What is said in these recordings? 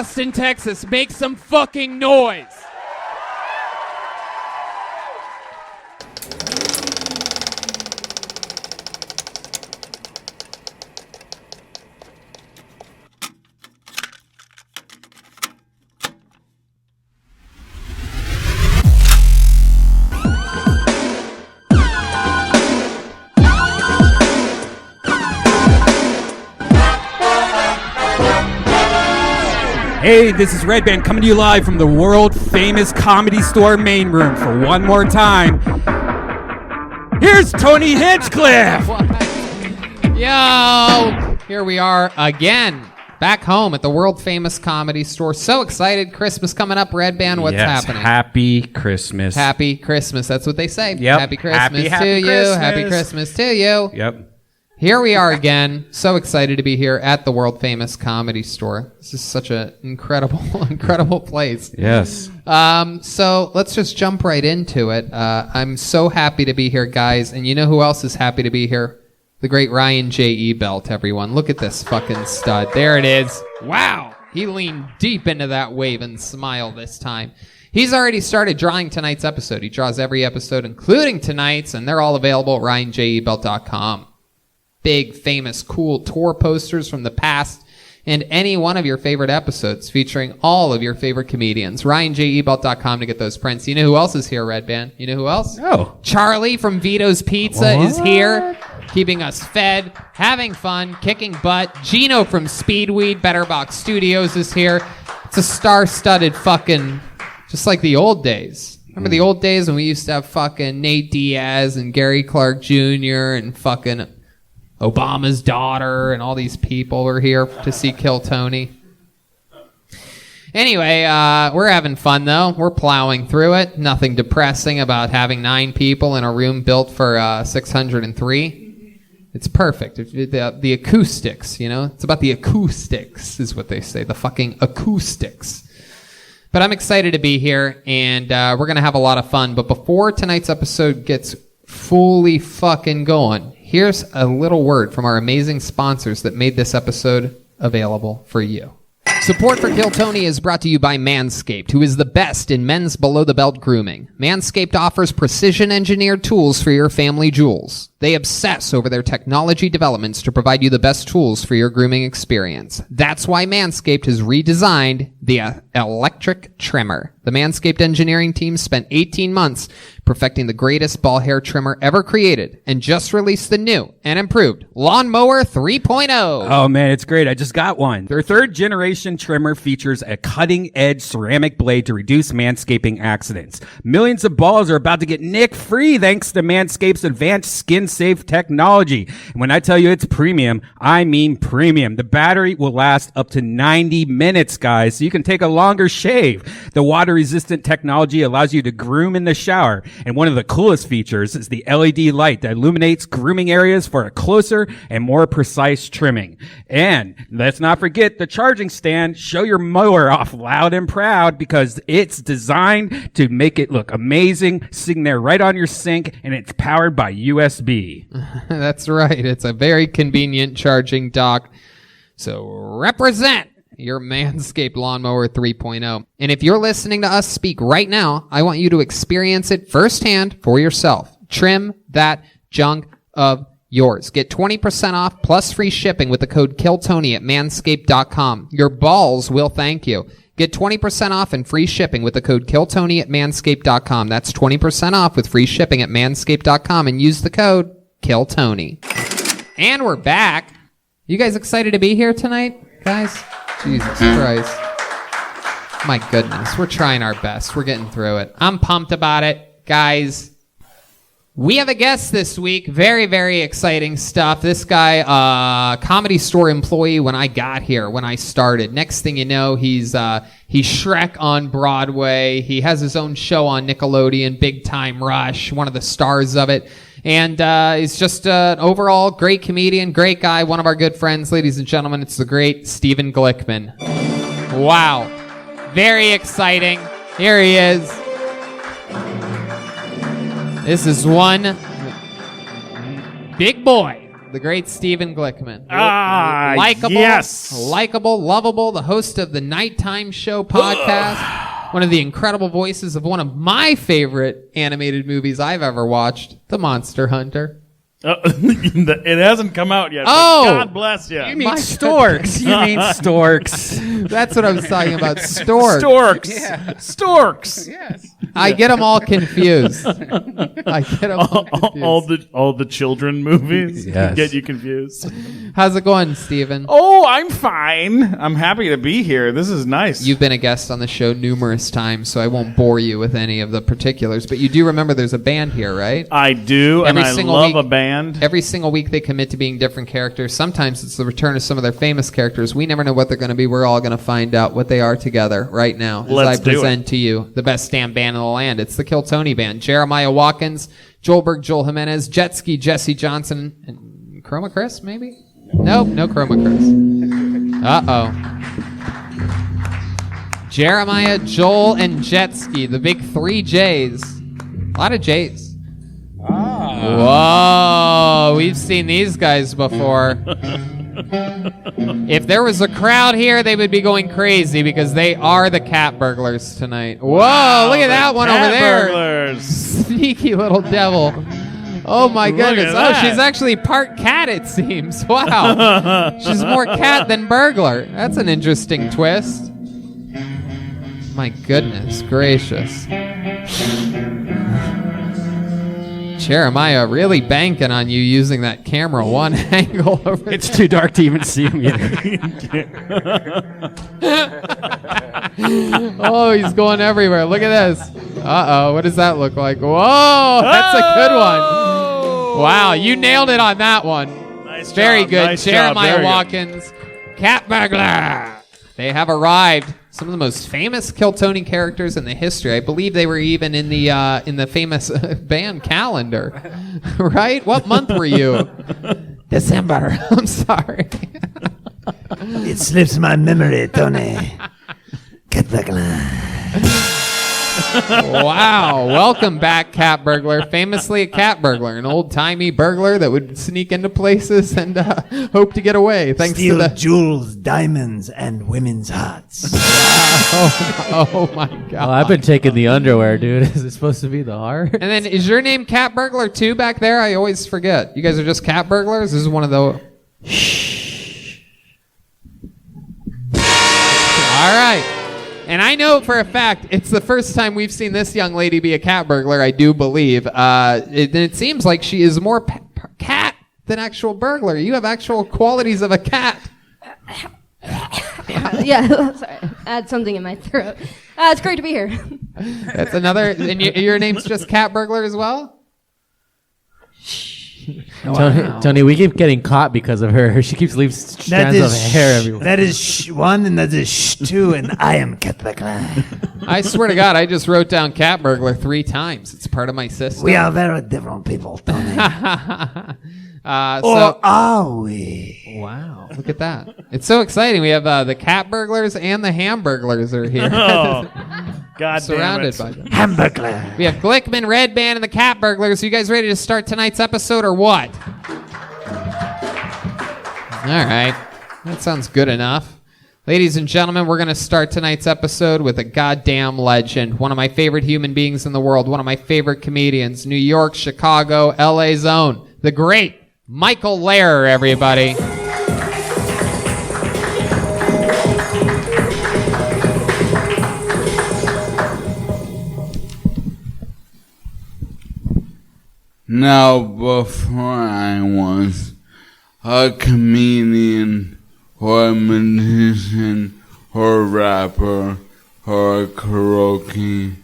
Austin, Texas. Make some fucking noise. Hey, this is Red Band coming to you live from the world-famous Comedy Store main room for one more time. Here's Tony Hinchcliffe! Yo! Here we are again, back home at the world-famous Comedy Store. So excited. Christmas coming up, Red Band. What's happening? Happy Christmas. Happy Christmas. That's what they say. Yep. Happy Christmas Happy to you. Christmas. Happy Christmas to you. Yep. Here we are again. So excited to be here at the world-famous Comedy Store. This is such an incredible place. Yes. So let's just jump right into it. I'm so happy to be here, guys. And you know who else is happy to be here? The great Ryan J.E. Belt, everyone. Look at this fucking stud. There it is. Wow. He leaned deep into that wave and smiled this time. He's already started drawing tonight's episode. He draws every episode, including tonight's, and they're all available at ryanjebelt.com. Big, famous, cool tour posters from the past and any one of your favorite episodes featuring all of your favorite comedians. RyanJEbelt.com to get those prints. You know who else is here, Red Band? You know who else? Oh. Charlie from Vito's Pizza is here, keeping us fed, having fun, kicking butt. Gino from Speedweed, Better Box Studios is here. It's a star-studded fucking, just like the old days. Remember the old days when we used to have fucking Nate Diaz and Gary Clark Jr. and fucking Obama's daughter and all these people were here to see Kill Tony. Anyway, we're having fun, though. We're plowing through it. Nothing depressing about having 9 people in a room built for 603. It's perfect. The acoustics, you know? It's about the acoustics is what they say, the fucking acoustics. But I'm excited to be here, and we're going to have a lot of fun. But before tonight's episode gets fully fucking going, here's a little word from our amazing sponsors that made this episode available for you. Support for Kill Tony is brought to you by Manscaped, who is the best in men's below-the-belt grooming. Manscaped offers precision-engineered tools for your family jewels. They obsess over their technology developments to provide you the best tools for your grooming experience. That's why Manscaped has redesigned the electric trimmer. The Manscaped engineering team spent 18 months perfecting the greatest ball hair trimmer ever created and just released the new and improved Lawnmower 3.0. Oh, man, it's great. I just got one. Their third-generation trimmer features a cutting-edge ceramic blade to reduce manscaping accidents. Millions of balls are about to get nick-free thanks to Manscaped's advanced skin-safe technology. And when I tell you it's premium, I mean premium. The battery will last up to 90 minutes, guys, so you can take a longer shave. The water-resistant technology allows you to groom in the shower. And one of the coolest features is the LED light that illuminates grooming areas for a closer and more precise trimming. And let's not forget the charging stand. Show your mower off loud and proud because it's designed to make it look amazing, sitting there right on your sink, and it's powered by USB. That's right. It's a very convenient charging dock. So represent your Manscaped Lawnmower 3.0. And if you're listening to us speak right now, I want you to experience it firsthand for yourself. Trim that junk of yours. Get 20% off plus free shipping with the code KILLTONY at manscaped.com. Your balls will thank you. Get 20% off and free shipping with the code KILLTONY at manscaped.com. That's 20% off with free shipping at manscaped.com and use the code KILLTONY. And we're back. You guys excited to be here tonight, guys? Jesus Christ. My goodness. We're trying our best. We're getting through it. I'm pumped about it. Guys, we have a guest this week. Very, very exciting stuff. This guy, Comedy Store employee when I got here, when I started. Next thing you know, he's Shrek on Broadway. He has his own show on Nickelodeon, Big Time Rush, one of the stars of it. And he's just an overall great comedian, great guy, one of our good friends. Ladies and gentlemen, it's the great Stephen Glickman. Wow. Very exciting. Here he is. This is one big boy the great Stephen Glickman. Likeable, yes. Likeable, lovable, the host of the Nighttime Show podcast. One of the incredible voices of one of my favorite animated movies I've ever watched, The Monster Hunter. It hasn't come out yet. Oh! God bless you. You mean storks. You mean storks. That's what I was talking about. Storks. Storks. Yeah. Storks. Yes. I get them all confused. All the children movies Yes. get you confused. How's it going, Steven? Oh, I'm fine. I'm happy to be here. This is nice. You've been a guest on the show numerous times, so I won't bore you with any of the particulars, but you do remember there's a band here, right? I do, Every and I single love week- a band. Every single week they commit to being different characters. Sometimes it's the return of some of their famous characters. We never know what they're going to be. We're all going to find out what they are together right now as Let's I do present to you the best damn band in the land. It's the Kill Tony Band. Jeremiah Watkins, Joelberg, Joel Jimenez, Jet Ski, Jesse Johnson, and Chroma Chris, maybe? Nope, no Chroma Chris. Uh-oh. Jeremiah, Joel, and Jet Ski, the big 3 J's. A lot of J's. Whoa, we've seen these guys before. If there was a crowd here, they would be going crazy because they are the cat burglars tonight. Whoa, look at that one over there. Burglars. Sneaky little devil. Oh my Look goodness. at Oh, that. she's actually part cat, it seems. Wow. She's more cat than burglar. That's an interesting twist. My goodness gracious. Jeremiah really banking on you using that camera one angle over there. It's too dark to even see him either. Oh, he's going everywhere. Look at this. Uh-oh, what does that look like? Whoa, that's a good one. Wow, you nailed it on that one. Nice Very job, good. nice job, Jeremiah very good. Watkins, cat burglar. They have arrived. Some of the most famous Kill Tony characters in the history. I believe they were even in the famous band calendar. Right? What month were you? December. I'm sorry. It slips my memory, Tony. Cat burglar. Wow. Welcome back, cat burglar. Famously a cat burglar, an old-timey burglar that would sneak into places and hope to get away. Thanks Steal to the... jewels, diamonds, and women's hearts. Oh my God. Oh, I've been taking the underwear, dude. Is it supposed to be the heart? And then, is your name Cat Burglar too back there? I always forget. You guys are just cat burglars? This is one of the... Shh. All right. And I know for a fact it's the first time we've seen this young lady be a cat burglar, I do believe. It seems like she is more cat than actual burglar. You have actual qualities of a cat. Yeah, sorry. I had something in my throat. It's great to be here. That's another... And your name's just Cat Burglar as well? Tony, we keep getting caught because of her. She keeps leaving strands of hair everywhere. That is one, and that is two, and I am cat burglar. I swear to God, I just wrote down Cat Burglar 3 times. It's part of my system. We are very different people, Tony. So, Or are we? wow, look at that. It's so exciting. We have the cat burglars and the hamburglars are here. Oh, God Surrounded damn by it. them. Hamburglar. We have Glickman, Red Band, and the cat burglars. Are you guys ready to start tonight's episode or what? All right. That sounds good enough. Ladies and gentlemen, we're going to start tonight's episode with a goddamn legend. One of my favorite human beings in the world. One of my favorite comedians. New York, Chicago, LA's own. The great Michael Lehrer, everybody. Now, before I was a comedian or a musician or a rapper or a karaoke,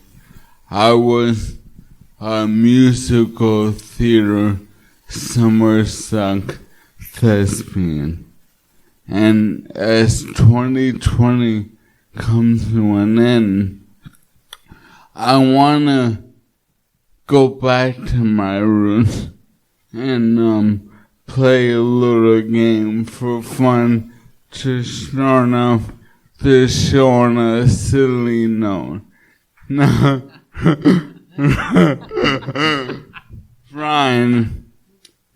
I was a musical theater summer stock thespian. And as 2020 comes to an end, I want to go back to my roots and play a little game for fun to start off the show on a silly note. Now, Brian,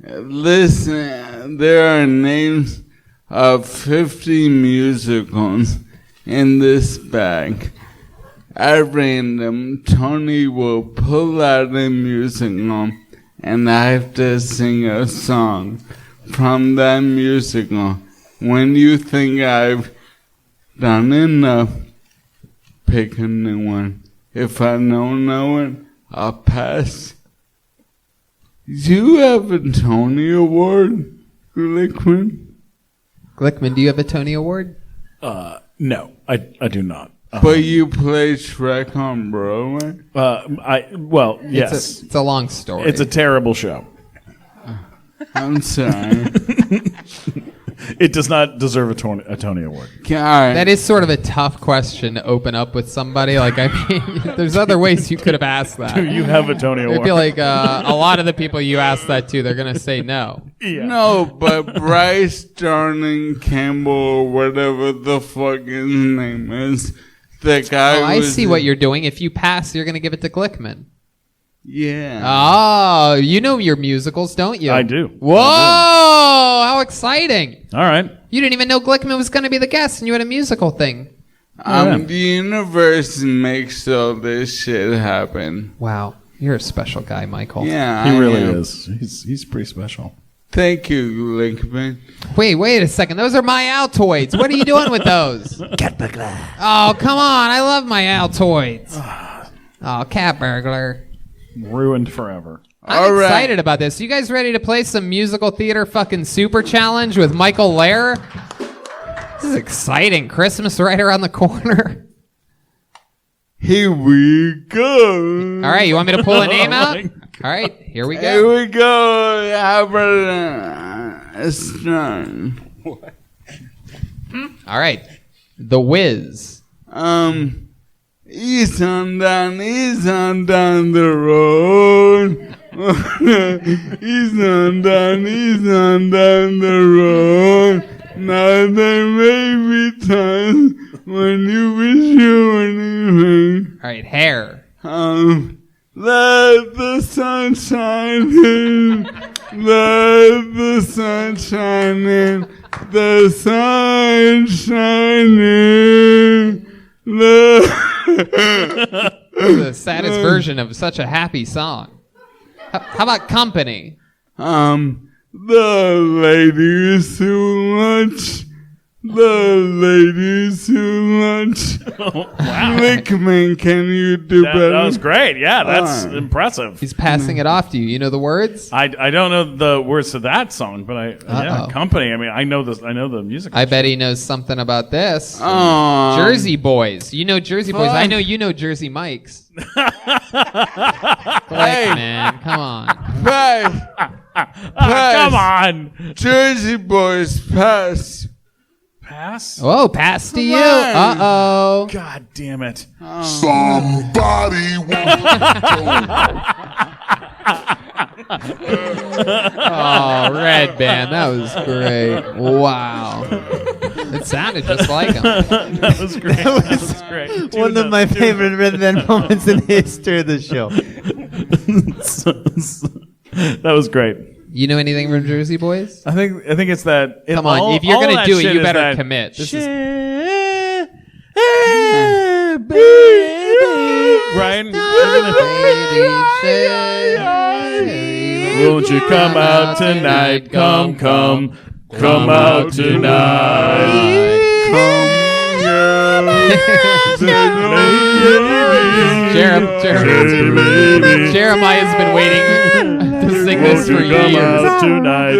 listen there are names of 50 musicals in this bag. At random, Tony will pull out a musical, and I have to sing a song from that musical. When you think I've done enough, pick a new one. If I don't know it, I'll pass. Do you have a Tony Award, Glickman? Glickman, do you have a Tony Award? No, I do not. But you play Shrek on Broadway? Yes. It's a long story. It's a terrible show. I'm sorry. It does not deserve a Tony Award. That is sort of a tough question to open up with somebody. Like, I mean, there's other ways you could have asked that. Do you have a Tony Award? I feel like a lot of the people you ask that to, they're going to say no. Yeah. No, but Bryce Darling Campbell, or whatever the fuck his name is, the guy I see what you're doing. If you pass, you're going to give it to Glickman. Yeah. Oh, you know your musicals, don't you? I do. Whoa, how exciting. All right. You didn't even know Glickman was going to be the guest, and you had a musical thing. The universe makes all this shit happen. Wow, you're a special guy, Michael. Yeah, He I really am. is. He's pretty special. Thank you, Glickman. Wait a second. Those are my Altoids. What are you doing with those? Cat burglar. Oh, come on. I love my Altoids. Oh, cat burglar. Ruined forever. I'm All right. excited about this. You guys ready to play some musical theater fucking super challenge with Michael Lair? This is exciting. Christmas right around the corner. Here we go. All right, you want me to pull a name out? All right, here we Here go. we go. How about a start? All right, The Wiz. East on down the road. East on down the road. Now there may be times when you wish you were anything. All right, Hair. Let the sun shine in. Let the sun shine in. The sun shining. The saddest version of such a happy song. How about Company? The ladies who lunch. The ladies who lunch. Wow. Glickman, can you do better? That was great. Yeah, that's impressive. He's passing it off to you. You know the words? I don't know the words to that song, but Company. I mean, I know the music. I bet he knows something about this. Aw. Jersey Boys. You know Jersey Boys. I know you know Jersey Mike's. Man, come on. Pass. Come on. Jersey Boys, pass. Pass. Oh, pass to you. on. Uh-oh. God damn it. Somebody Oh, Red Band. That was great. Wow. It sounded just like him. That was great. That was great. One of my favorite Red Band moments in the history of the show. That was great. You know anything from Jersey Boys? I think it's that. Come on. If you're going to do it, you better commit. This is Ryan, won't you come out tonight? Come out tonight. Jeremiah's been waiting to sing this for years. Tonight.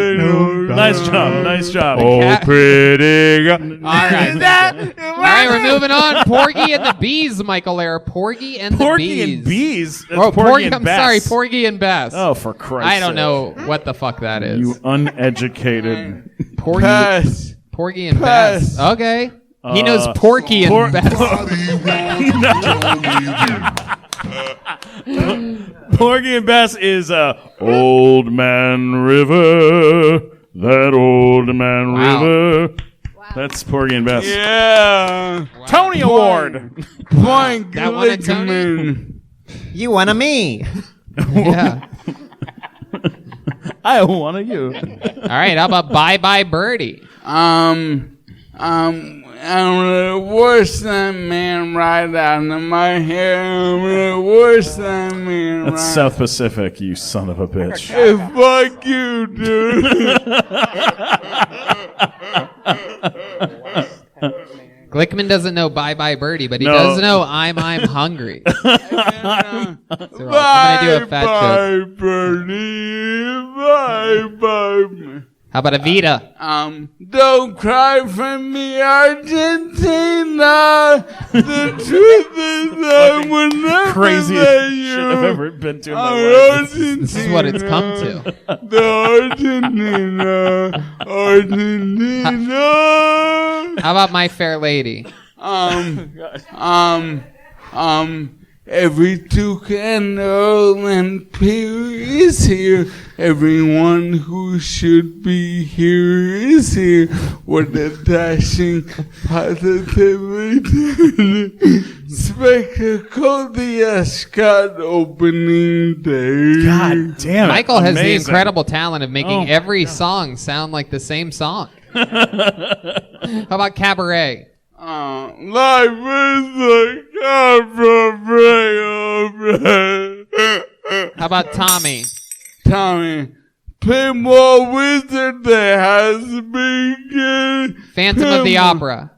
Nice job. Oh, pretty girl. All right, we're moving on. Porgy and the Bees, Michael Lair. Porgy and the Bees. That's Oh, Porgy and I'm Bess. sorry, Porgy and Bess. Oh, for Christ's I don't sake. know what the fuck that is. You uneducated. Porgy, Pass. Porgy and Pass. Bess. Okay. He knows Porky and Bess. Porgy and Bess is Old Man River. That Old Man Wow. River. That's Porgy and Bess. Yeah. Tony Award. Point That one a Tony? Glickman. You want a me? Yeah. I want you. All right, how about Bye Bye Birdie? I'm gonna wash that man right out of my hair. I'm gonna wash that man That's right. South Pacific, you son of a bitch. Hey, fuck you, dude. Glickman doesn't know Bye Bye Birdie, but he No. does know I'm Hungry. So I'm gonna do a fat bye, joke. Birdie. Bye, bye. How about Evita? Don't cry for me, Argentina. The truth is I would never Craziest let shit you. I've ever been to in my life. Argentina. This is what it's come to. The Argentina. How about My Fair Lady? Every toucan, earl, and peer is here. Everyone who should be here is here. What a dashing, positively spectacle, the Ascot opening day. God damn it. Michael has the Amazing. incredible talent of making Oh, every song sound like the same song. How about Cabaret? Life is a cabaret. How about Tommy? Tommy, play more wizard that has begun. Phantom of the Opera.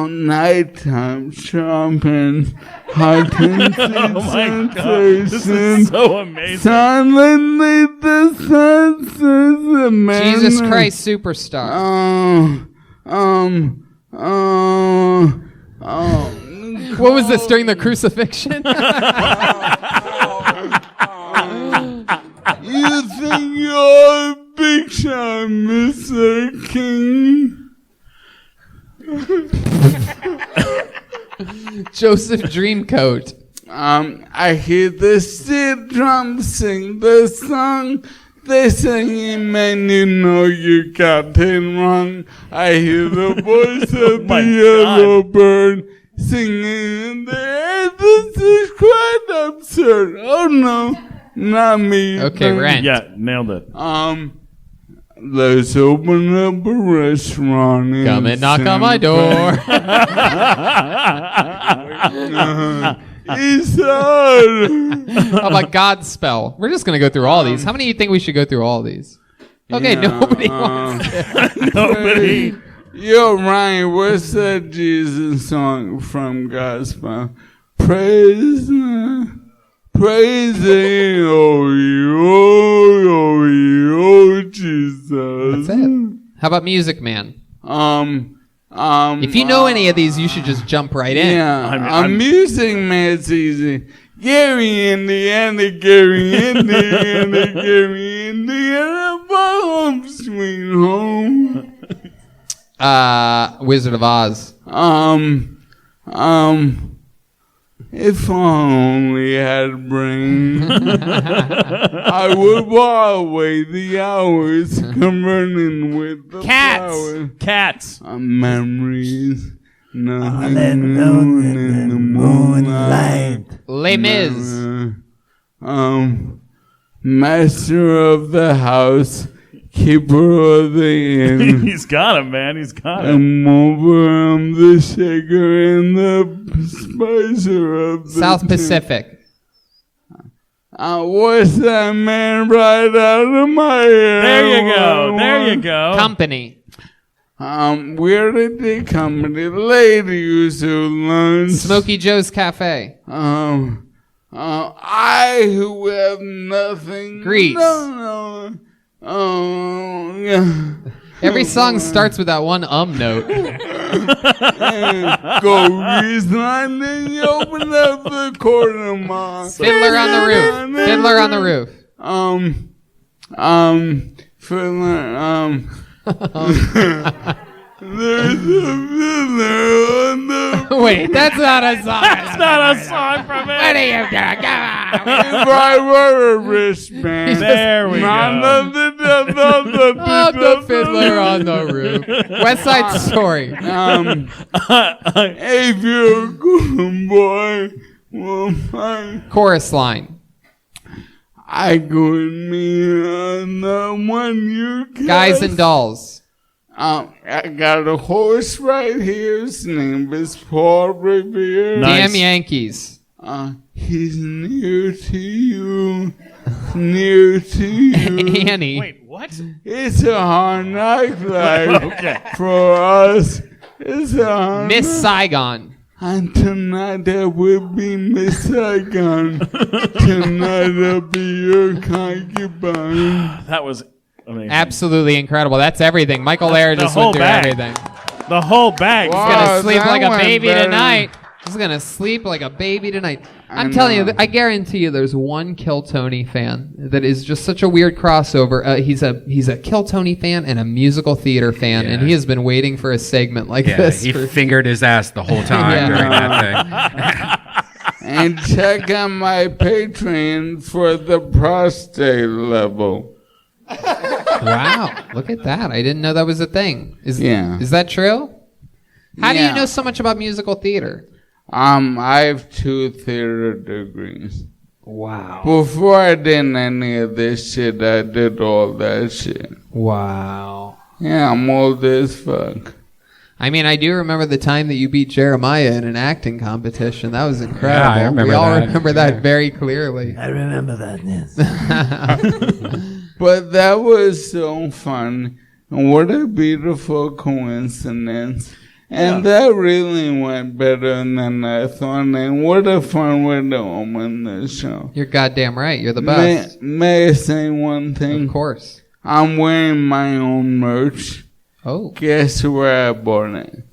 Nighttime shopping, heightened Oh my God. This is sensations. so amazing. Silently the senses of man. Jesus Christ Superstar. What was this during the crucifixion? You think you're a big shot, Mr. King? Joseph Dreamcoat. I hear the steel drums sing the song. They sing, man, you know you got it wrong. I hear the voice of my the yellow bird singing in the air. This is quite absurd. Oh no, not me. Okay, Rent. Yeah, nailed it. Let's open up a restaurant. in Come and knock on my San door. Eastside. How about Godspell? We're just going to go through all these. How many do you think we should go through all these? Okay, Yeah, nobody wants it. Nobody. Yo, Ryan, what's that Jesus song from Gospel? Praise, praising, oh, Jesus. That's it. How about Music Man? If If you know any of these, you should just jump right in. yeah, I'm- Music Man's easy. Gary, Indiana, Gary, Indiana, Gary, Indiana, home sweet home. Wizard of Oz. If I only had a brain, I would while away the hours, converting with the flowers. Cats. Memories, nothing let new alone in the moonlight. Les Mis. Master of the house, keeper of the inn. He's got him, man. He's got him. I'm over, I'm the shaker and the spicer of the South tin. Pacific. What's that man right out of my hair? There you go. There you go. Company. Where did they come? The lady who's who lunch. Smokey Joe's Cafe. I who have nothing. Grease. No. Yeah. Every song starts with that one note. Go Grease line, then you open up the corner, mom. Fiddler on the Roof. Fiddler on the Roof. Fiddler, there's a fiddler on the Wait, that's not a song. That's not a song from it. What are you doing? Come on. If I were a wristband. There we go. I'm the fiddler on the roof. West Side Story. If you're a good boy, well, fine. Chorus line. I go with me on the one you Guys and dolls. I got a horse right here. His name is Paul Revere. Damn Yankees. He's near to you. Near to you. Annie. Wait, what? It's a hard night life for us. It's a hard Miss night. Saigon. And tonight I will be Miss Saigon. Tonight I'll be your concubine. That was amazing. Absolutely incredible. That's everything. Michael Lair The just whole went through bag. everything. The whole bag. Wow. He's gonna sleep that like a went baby better. tonight. He's gonna sleep like a baby tonight. I'm telling you, I guarantee you, there's one Kill Tony fan that is just such a weird crossover. He's a Kill Tony fan and a musical theater fan, and he has been waiting for a segment like this. He fingered his ass the whole time during that thing. And check out my Patreon for the prostate level. Wow, look at that! I didn't know that was a thing. Is that true? How do you know so much about musical theater? I have 2 theater degrees. Wow. Before I did any of this shit, I did all that shit. Wow. Yeah, I'm old as fuck. I mean, I do remember the time that you beat Jeremiah in an acting competition. That was incredible. Yeah, I remember we all that. remember that very clearly. I remember that, yes. But that was so fun. And what a beautiful coincidence. And that really went better than I thought. And what a fun way to open the show. You're goddamn right. You're the best. May I say one thing? Of course. I'm wearing my own merch. Oh. Guess where I bought it?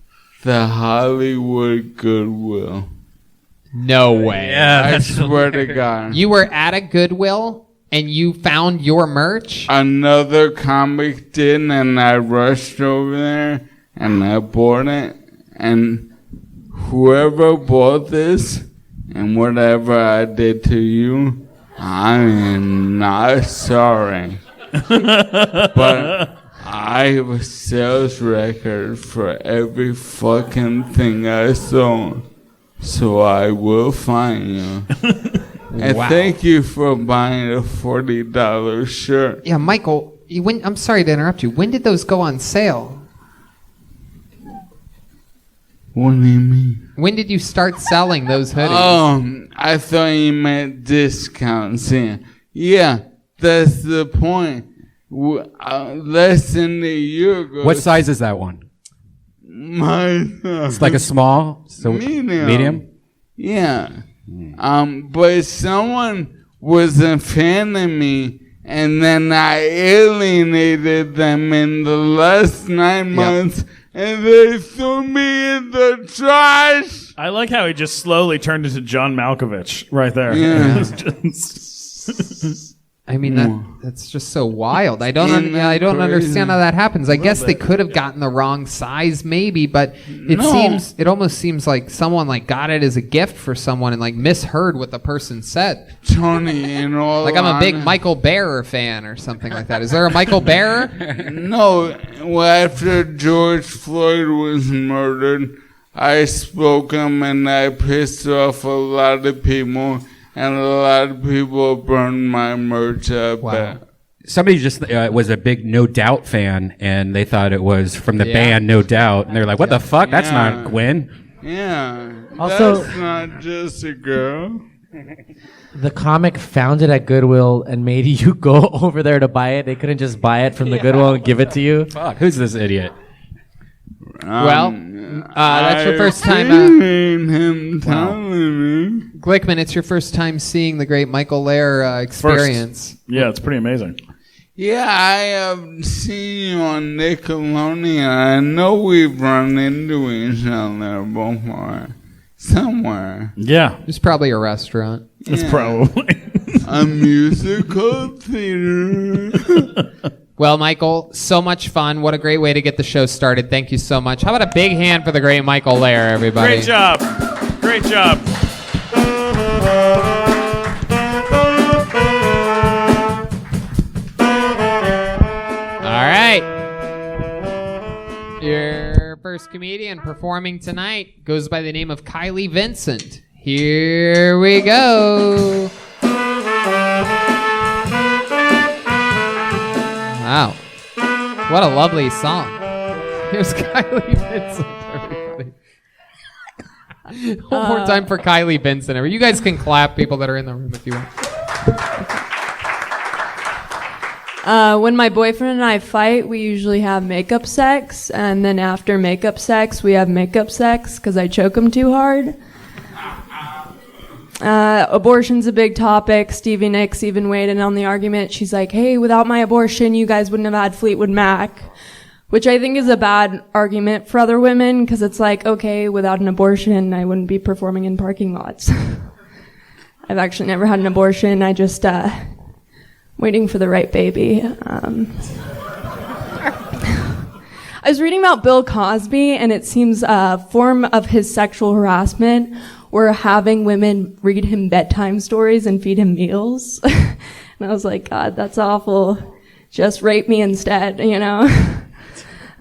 The Hollywood Goodwill. No way. I swear to God. You were at a Goodwill and you found your merch? Another comic did, and I rushed over there and I bought it. And whoever bought this and whatever I did to you, I am not sorry. But I have a sales record for every fucking thing I sold. So I will find you. And thank you for buying a $40 shirt. Yeah, Michael, I'm sorry to interrupt you. When did those go on sale? What do you mean? When did you start selling those hoodies? I thought you meant discounts. Yeah, that's the point. Less than a year ago. What size is that one? It's like a small, so medium. Yeah. But someone was a fan of me, and then I alienated them in the last 9 months, and they threw me in the trash. I like how he just slowly turned into John Malkovich right there. Yeah. I mean, that's just so wild. I don't understand how that happens. I guess they could have gotten the wrong size, maybe, but it almost seems like someone like got it as a gift for someone and like misheard what the person said. Tony, and all like I'm a big Michael Bearer fan or something like that. Is there a Michael Bearer? No. Well, after George Floyd was murdered, I spoke him and I pissed off a lot of people. And a lot of people burned my merch up. Wow. Somebody just was a big No Doubt fan, and they thought it was from the band No Doubt. And they're like, what the fuck? That's not Gwen. Yeah. Also, that's not just a girl. The comic found it at Goodwill and made you go over there to buy it. They couldn't just buy it from the Goodwill and give it to you. Fuck, who's this idiot? That's your first time. Him telling me. Glickman, it's your first time seeing the great Michael Lair experience. Yeah, it's pretty amazing. Yeah, I have seen you on Nickelodeon. I know we've run into each other before. Somewhere. Yeah. It's probably a restaurant. It's probably. A musical theater. Well, Michael, so much fun. What a great way to get the show started. Thank you so much. How about a big hand for the great Michael Lair, everybody? Great job. Great job. All right. Your first comedian performing tonight goes by the name of Kylie Vincent. Here we go. Wow. What a lovely song. Here's Kylie Vincent, everybody. One more time for Kylie Vincent. You guys can clap, people that are in the room, if you want. When my boyfriend and I fight, we usually have makeup sex, and then after makeup sex, we have makeup sex because I choke him too hard. Abortion's a big topic. Stevie Nicks even weighed in on the argument. She's like, hey, without my abortion, you guys wouldn't have had Fleetwood Mac, which I think is a bad argument for other women because it's like, okay, without an abortion, I wouldn't be performing in parking lots. I've actually never had an abortion. I just, waiting for the right baby. I was reading about Bill Cosby, and it seems a form of his sexual harassment were having women read him bedtime stories and feed him meals. And I was like, God, that's awful. Just rape me instead, you know?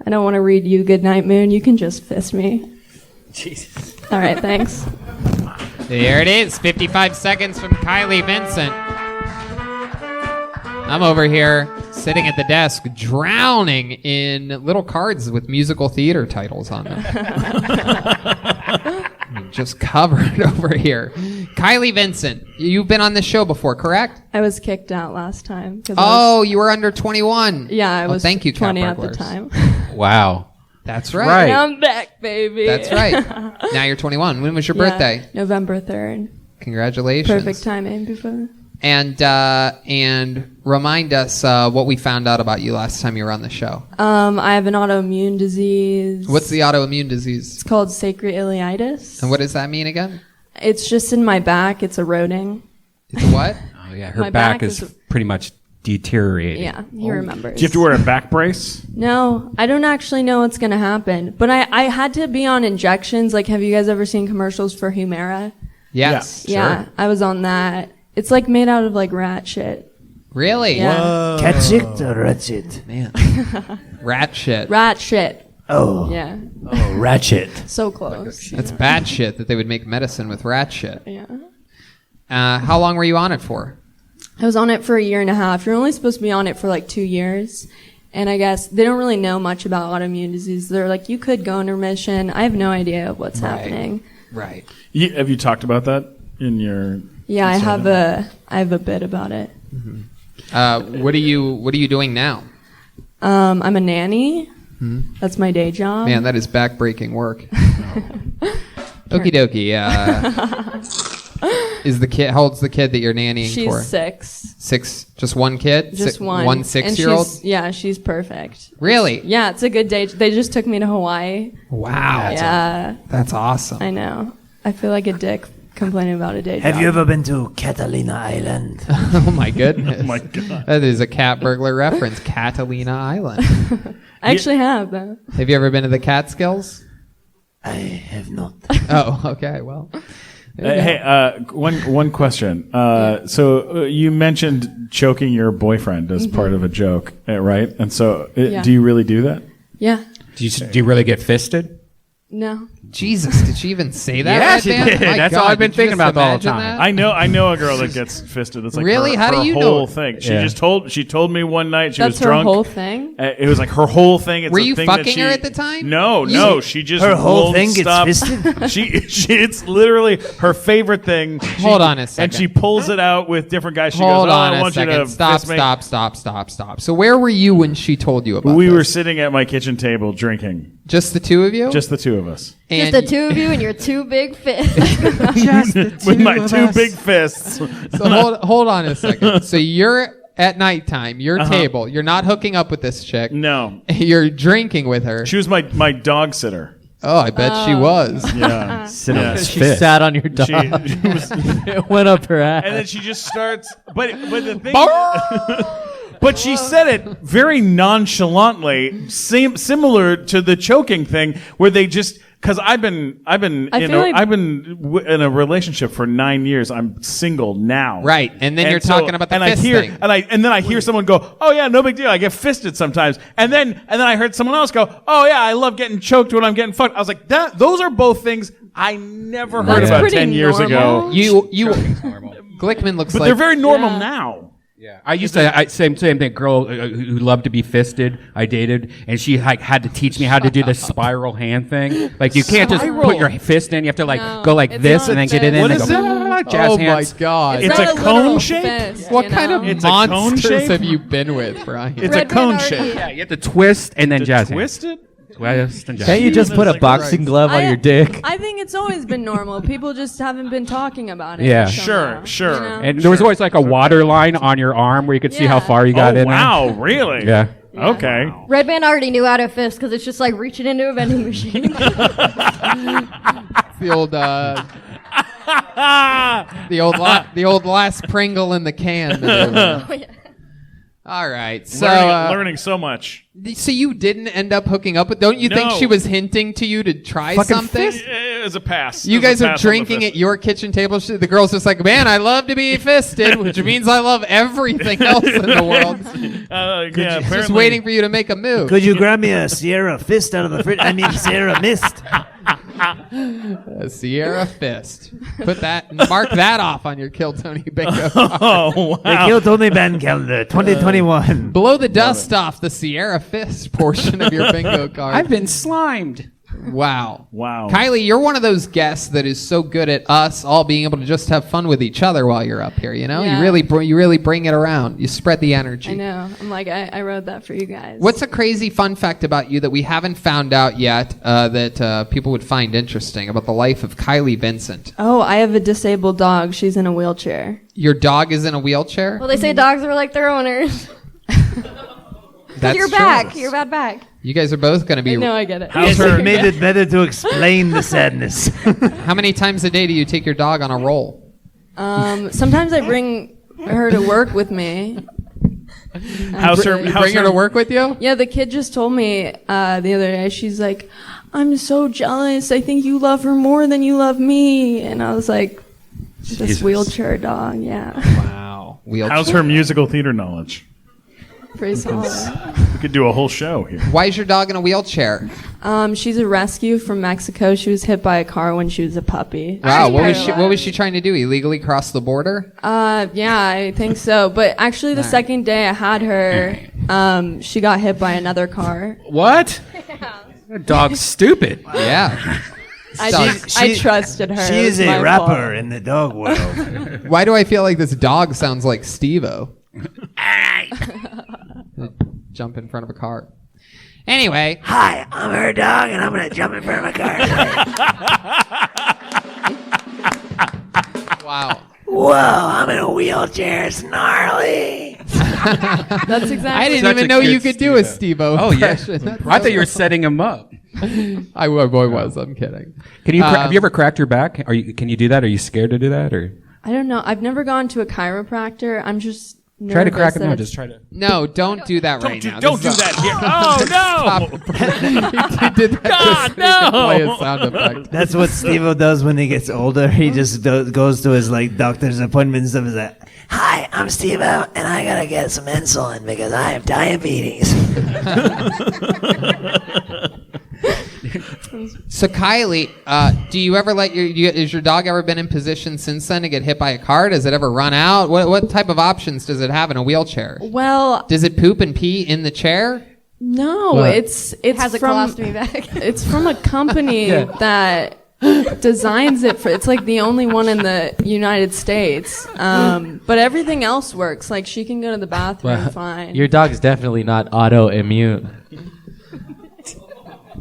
I don't want to read you Goodnight Moon. You can just fist me. Jesus. All right, thanks. There it is, 55 seconds from Kylie Vincent. I'm over here sitting at the desk drowning in little cards with musical theater titles on them. Just covered over here. Kylie Vincent, you've been on this show before, correct? I was kicked out last time. You were under 21. Yeah, I was thank you, 20 Cat at the Burglars. time. Wow. That's right. And I'm back, baby. That's right. Now you're 21. When was your birthday? November 3rd. Congratulations. Perfect timing before. And remind us what we found out about you last time you were on the show. I have an autoimmune disease. What's the autoimmune disease? It's called sacroiliitis. And what does that mean again? It's just in my back. It's eroding. It's what? Oh yeah, her My back back is is- pretty much deteriorating. Yeah, he remembers. Do you have to wear a back brace? No, I don't actually know what's going to happen. But I had to be on injections. Like, have you guys ever seen commercials for Humira? Yes. Yeah, I was on that. It's like made out of like rat shit. Really? Yeah. Cat shit or rat shit? Man. Rat shit. Rat shit. Oh. Yeah. Oh, rat shit. So close. That's bad shit that they would make medicine with rat shit. Yeah. How long were you on it for? I was on it for 1.5 years. You're only supposed to be on it for like 2 years. And I guess they don't really know much about autoimmune disease. They're like, you could go in remission. I have no idea what's happening. Right. Have you talked about that in your... Yeah, I have a bit about it. Mm-hmm. What are you doing now? I'm a nanny. That's my day job. Man, that is back-breaking work. Okie dokie. Is the kid? How old's the kid that you're nannying for? She's 6. 6. Just one kid? Just one. One And 6-year-old? Yeah, she's perfect. Really? Yeah, it's a good day. They just took me to Hawaii. Wow. Yeah, That's awesome. I know. I feel like a dick complaining about a day job. Have you ever been to Catalina Island? Oh my goodness. Oh my God. That is a cat burglar reference. Catalina Island. I actually have, though. Have you ever been to the Catskills? I have not. Oh, okay. Well. One question. So you mentioned choking your boyfriend as part of a joke, right? And so, do you really do that? Yeah. Do you really get fisted? No. Jesus, did she even say that? Yeah, right she there? did. My That's God, all I've been did you thinking just about the whole imagine time. that? I know a girl that gets fisted. That's like Really? her, How do her you whole know? thing. Yeah. She told me one night she That's was her drunk. whole thing? It was like her whole thing. It's Were a you thing that fucking she- her at the time? No. She just Her whole won't thing gets stop. fisted? She it's literally her favorite thing. Hold on a second. And she pulls it out with different guys. She Hold goes, on I a want you second. to Stop, fist me. stop. So where were you when she told you about We this? were sitting at my kitchen table drinking. Just the two of you? Just the two of us. Just the two of you and your two big fists. With my two big fists. So hold on a second. So you're at nighttime, your table. You're not hooking up with this chick. No. You're drinking with her. She was my dog sitter. Oh, I bet she was. Yeah. Sit on his She fist. sat on your dog. She was, It went up her ass. and then she just starts. But the thing. But she said it very nonchalantly, similar to the choking thing, where they just because I've been in a relationship for 9 years. I'm single now, Right, and then you're talking about the fist thing. and then I hear someone go, "Oh yeah, no big deal. I get fisted sometimes." And then I heard someone else go, "Oh yeah, I love getting choked when I'm getting fucked." I was like, those are both things I never heard That's about pretty 10 years ago. normal. You Glickman looks But like they're very normal Yeah. now. Yeah, I used to same thing. Girl who loved to be fisted. I dated, and she had to teach me how to do the spiral hand thing. Like you can't just put your fist in. You have to go like it's this not and then a get it in. What and is go, it? Jazz Oh hands. my God! It's not a cone literal shape? fist, What you kind know? of It's a cone monsters shape? have you been with, Brian? It's a Red cone Man already- shape. Yeah, you have to twist and then jazz hands. Twist it? Twist and jazz. Can't you just put a Like boxing Christ. glove on your dick? I think it's always been normal. People just haven't been talking about it. Yeah. somehow, Sure. you know? And there was always like a water line on your arm where you could see how Yeah. far you got in Wow, really? there. Yeah. Okay. Red Man already knew how to fist because it's just like reaching into a vending machine. The old, the old last Pringle in the can. All right, so Learning so much. so you didn't end up hooking up with? Don't you think No. she was hinting to you to try Fucking something? fist. It was a pass. You It was a guys are pass on the drinking fist. at your kitchen table. The girl's just like, man, I love to be fisted, which means I love everything else in the world. Yeah, Just apparently. waiting for you to make a move. Could you grab me a Sierra Fist out of the fridge? I mean, Sierra Mist. A Sierra fist. Mark that off on your Kill Tony bingo. Oh, The wow. Kill Tony Band Calendar 2021. Blow the dust off the Sierra fist portion of your bingo card. I've been slimed. Wow. Wow. Kylie, you're one of those guests that is so good at us all being able to just have fun with each other while you're up here. You know, Yeah. you really bring it around. You spread the energy. I know. I'm like, I wrote that for you guys. What's a crazy fun fact about you that we haven't found out yet that people would find interesting about the life of Kylie Vincent? Oh, I have a disabled dog. She's in a wheelchair. Your dog is in a wheelchair? Well, they say dogs are like their owners. That's Your true. back. Your bad back. You guys are both going to be... No, I get it. How's Yes, her? it made it better to explain the sadness. How many times a day do you take your dog on a roll? Sometimes I bring her to work with me. How's her? You How's bring her her? to work with you? Yeah, the kid just told me the other day. She's like, "I'm so jealous. I think you love her more than you love me." And I was like, "This Jesus. wheelchair dog, yeah, Wow. Wheelchair. How's her musical theater knowledge? pretty solid." We could do a whole show here. Why is your dog in a wheelchair? She's a rescue from Mexico. She was hit by a car when she was a puppy. Wow. What was she trying to do? Illegally cross the border? Yeah, I think so. But actually, the second day I had her, she got hit by another car. What? That dog's stupid. Yeah. I trusted her. She It is was my a rapper fault. in the dog world. Why do I feel like this dog sounds like Steve-O? Jump in front of a car. Anyway, Hi, I'm her dog, and I'm going to jump in front of a car. wow. Whoa, I'm in a wheelchair. It's gnarly. That's exactly. I didn't Such even a know good you could do a Steve-O Oh, yeah. impression. That's I thought you were setting him up. I was. I'm kidding. Can you? Have you ever cracked your back? Can you do that? Are you scared to do that? Or I don't know. I've never gone to a chiropractor. I'm just try to nervous crack it that now. it's- Just try to. No, don't do that right now. Don't do This is that here. Oh no! he did that God, just so he could no! play a sound effect. That's what Steve-O does when he gets older. He just goes to his doctor's appointments and is like, "Hi, I'm Steve-O, and I gotta get some insulin because I have diabetes." So Kylie, do you ever let has your dog ever been in position since then to get hit by a car? Does it ever run out? What type of options does it have in a wheelchair? Well, Does it poop and pee in the chair? no, What? it's Has a from colostomy bag. it's from a company Yeah. that designs it for. It's like the only one in the United States. But everything else works. Like she can go to the bathroom fine. Your dog's definitely not autoimmune.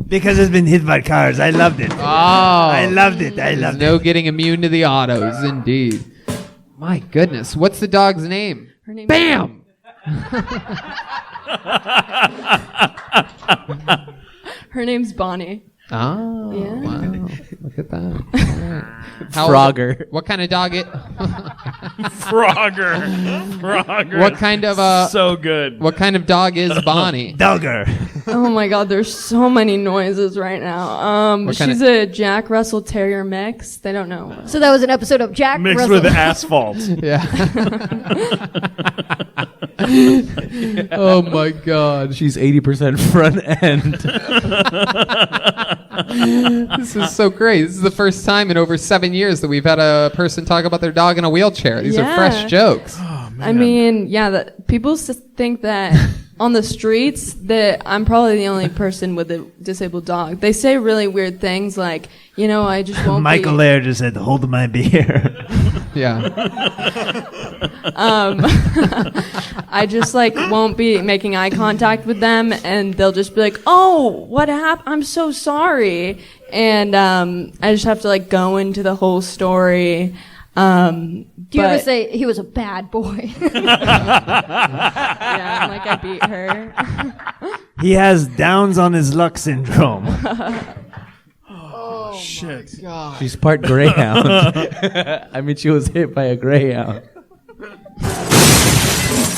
Because it's been hit by cars. I loved it. Oh, I loved it. I there's loved no it. getting immune to the autos, indeed. My goodness, what's the dog's name? Her name Bam! Her name's Bonnie. Oh, Yeah. wow. Look at that. All right. Frogger. What kind of dog it? Frogger. What kind of So good. what kind of dog is Bonnie? Dogger. Oh my God, there's so many noises right now. What kind She's a Jack Russell Terrier mix. They don't know. So that was an episode of Jack Mixed Russell. with asphalt. Yeah. Oh my God. She's 80% front end. This is so great. This is the first time in over 7 years that we've had a person talk about their dog in a wheelchair. These are Yeah. fresh jokes. I mean, yeah, that people think that on the streets that I'm probably the only person with a disabled dog. They say really weird things like, I just won't Michael Laird just said, "Hold my beer." Yeah. I just won't be making eye contact with them, and they'll just be like, "Oh, what happened? I'm so sorry." And I just have to go into the whole story. Do you ever say he was a bad boy? Yeah, I'm I beat her. He has Downs on his luck syndrome. Oh, shit. God. She's part greyhound. I mean, she was hit by a greyhound.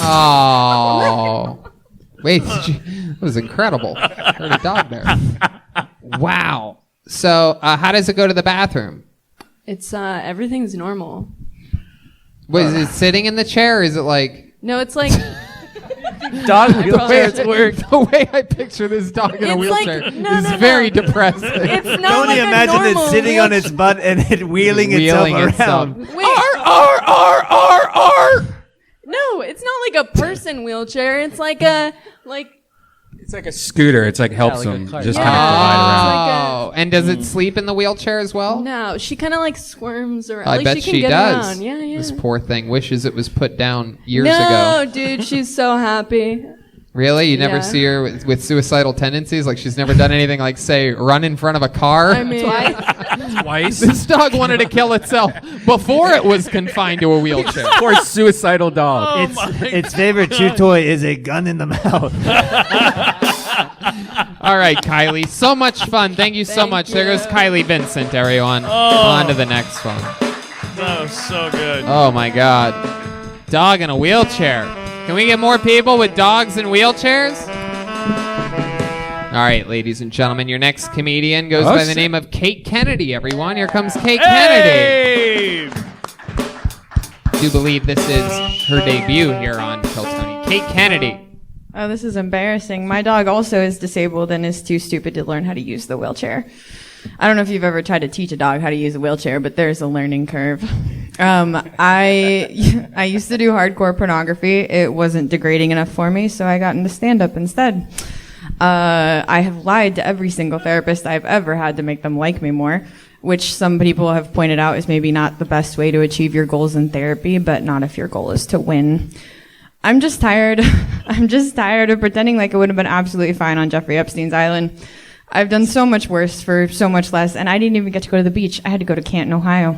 Oh. Wait, that was incredible. Heard a dog there. Wow. So, how does it go to the bathroom? It's everything's normal. Wait, is it sitting in the chair, or is it No, it's Dog wheelchairs work. The way I picture this dog in a wheelchair is very depressing. It's not Don't you imagine it sitting on its butt and it wheeling itself around? No, it's not like a person wheelchair. It's like a It's like a scooter. It's helps like a them cart. just Yeah. kind of glide around. Oh, and does it sleep in the wheelchair as well? No, she kind of squirms around. I bet she can she get does. around. Yeah. This poor thing wishes it was put down years no, ago. dude, she's so happy. Really? You never Yeah. see her with suicidal tendencies? She's never done anything say, run in front of a car? I mean, Twice. This dog wanted to kill itself before it was confined to a wheelchair. Poor suicidal dog. Its favorite chew toy is a gun in the mouth. All right, Kylie. So much fun. Thank you so much. There goes Kylie Vincent, everyone. On to the next one. That was so good. Oh, my God. Dog in a wheelchair. Can we get more people with dogs in wheelchairs? All right, ladies and gentlemen, your next comedian goes by the name of Kate Kennedy, everyone. Here comes Kate Kennedy. I do believe this is her debut here on Kill Tony. Kate Kennedy. Oh, this is embarrassing. My dog also is disabled and is too stupid to learn how to use the wheelchair. I don't know if you've ever tried to teach a dog how to use a wheelchair, but there's a learning curve. I used to do hardcore pornography. It wasn't degrading enough for me, so I got into stand-up instead. I have lied to every single therapist I've ever had to make them like me more, which some people have pointed out is maybe not the best way to achieve your goals in therapy, but not if your goal is to win. I'm just tired. I'm just tired of pretending like it would have been absolutely fine on Jeffrey Epstein's island. I've done so much worse for so much less, and I didn't even get to go to the beach. I had to go to Canton, Ohio.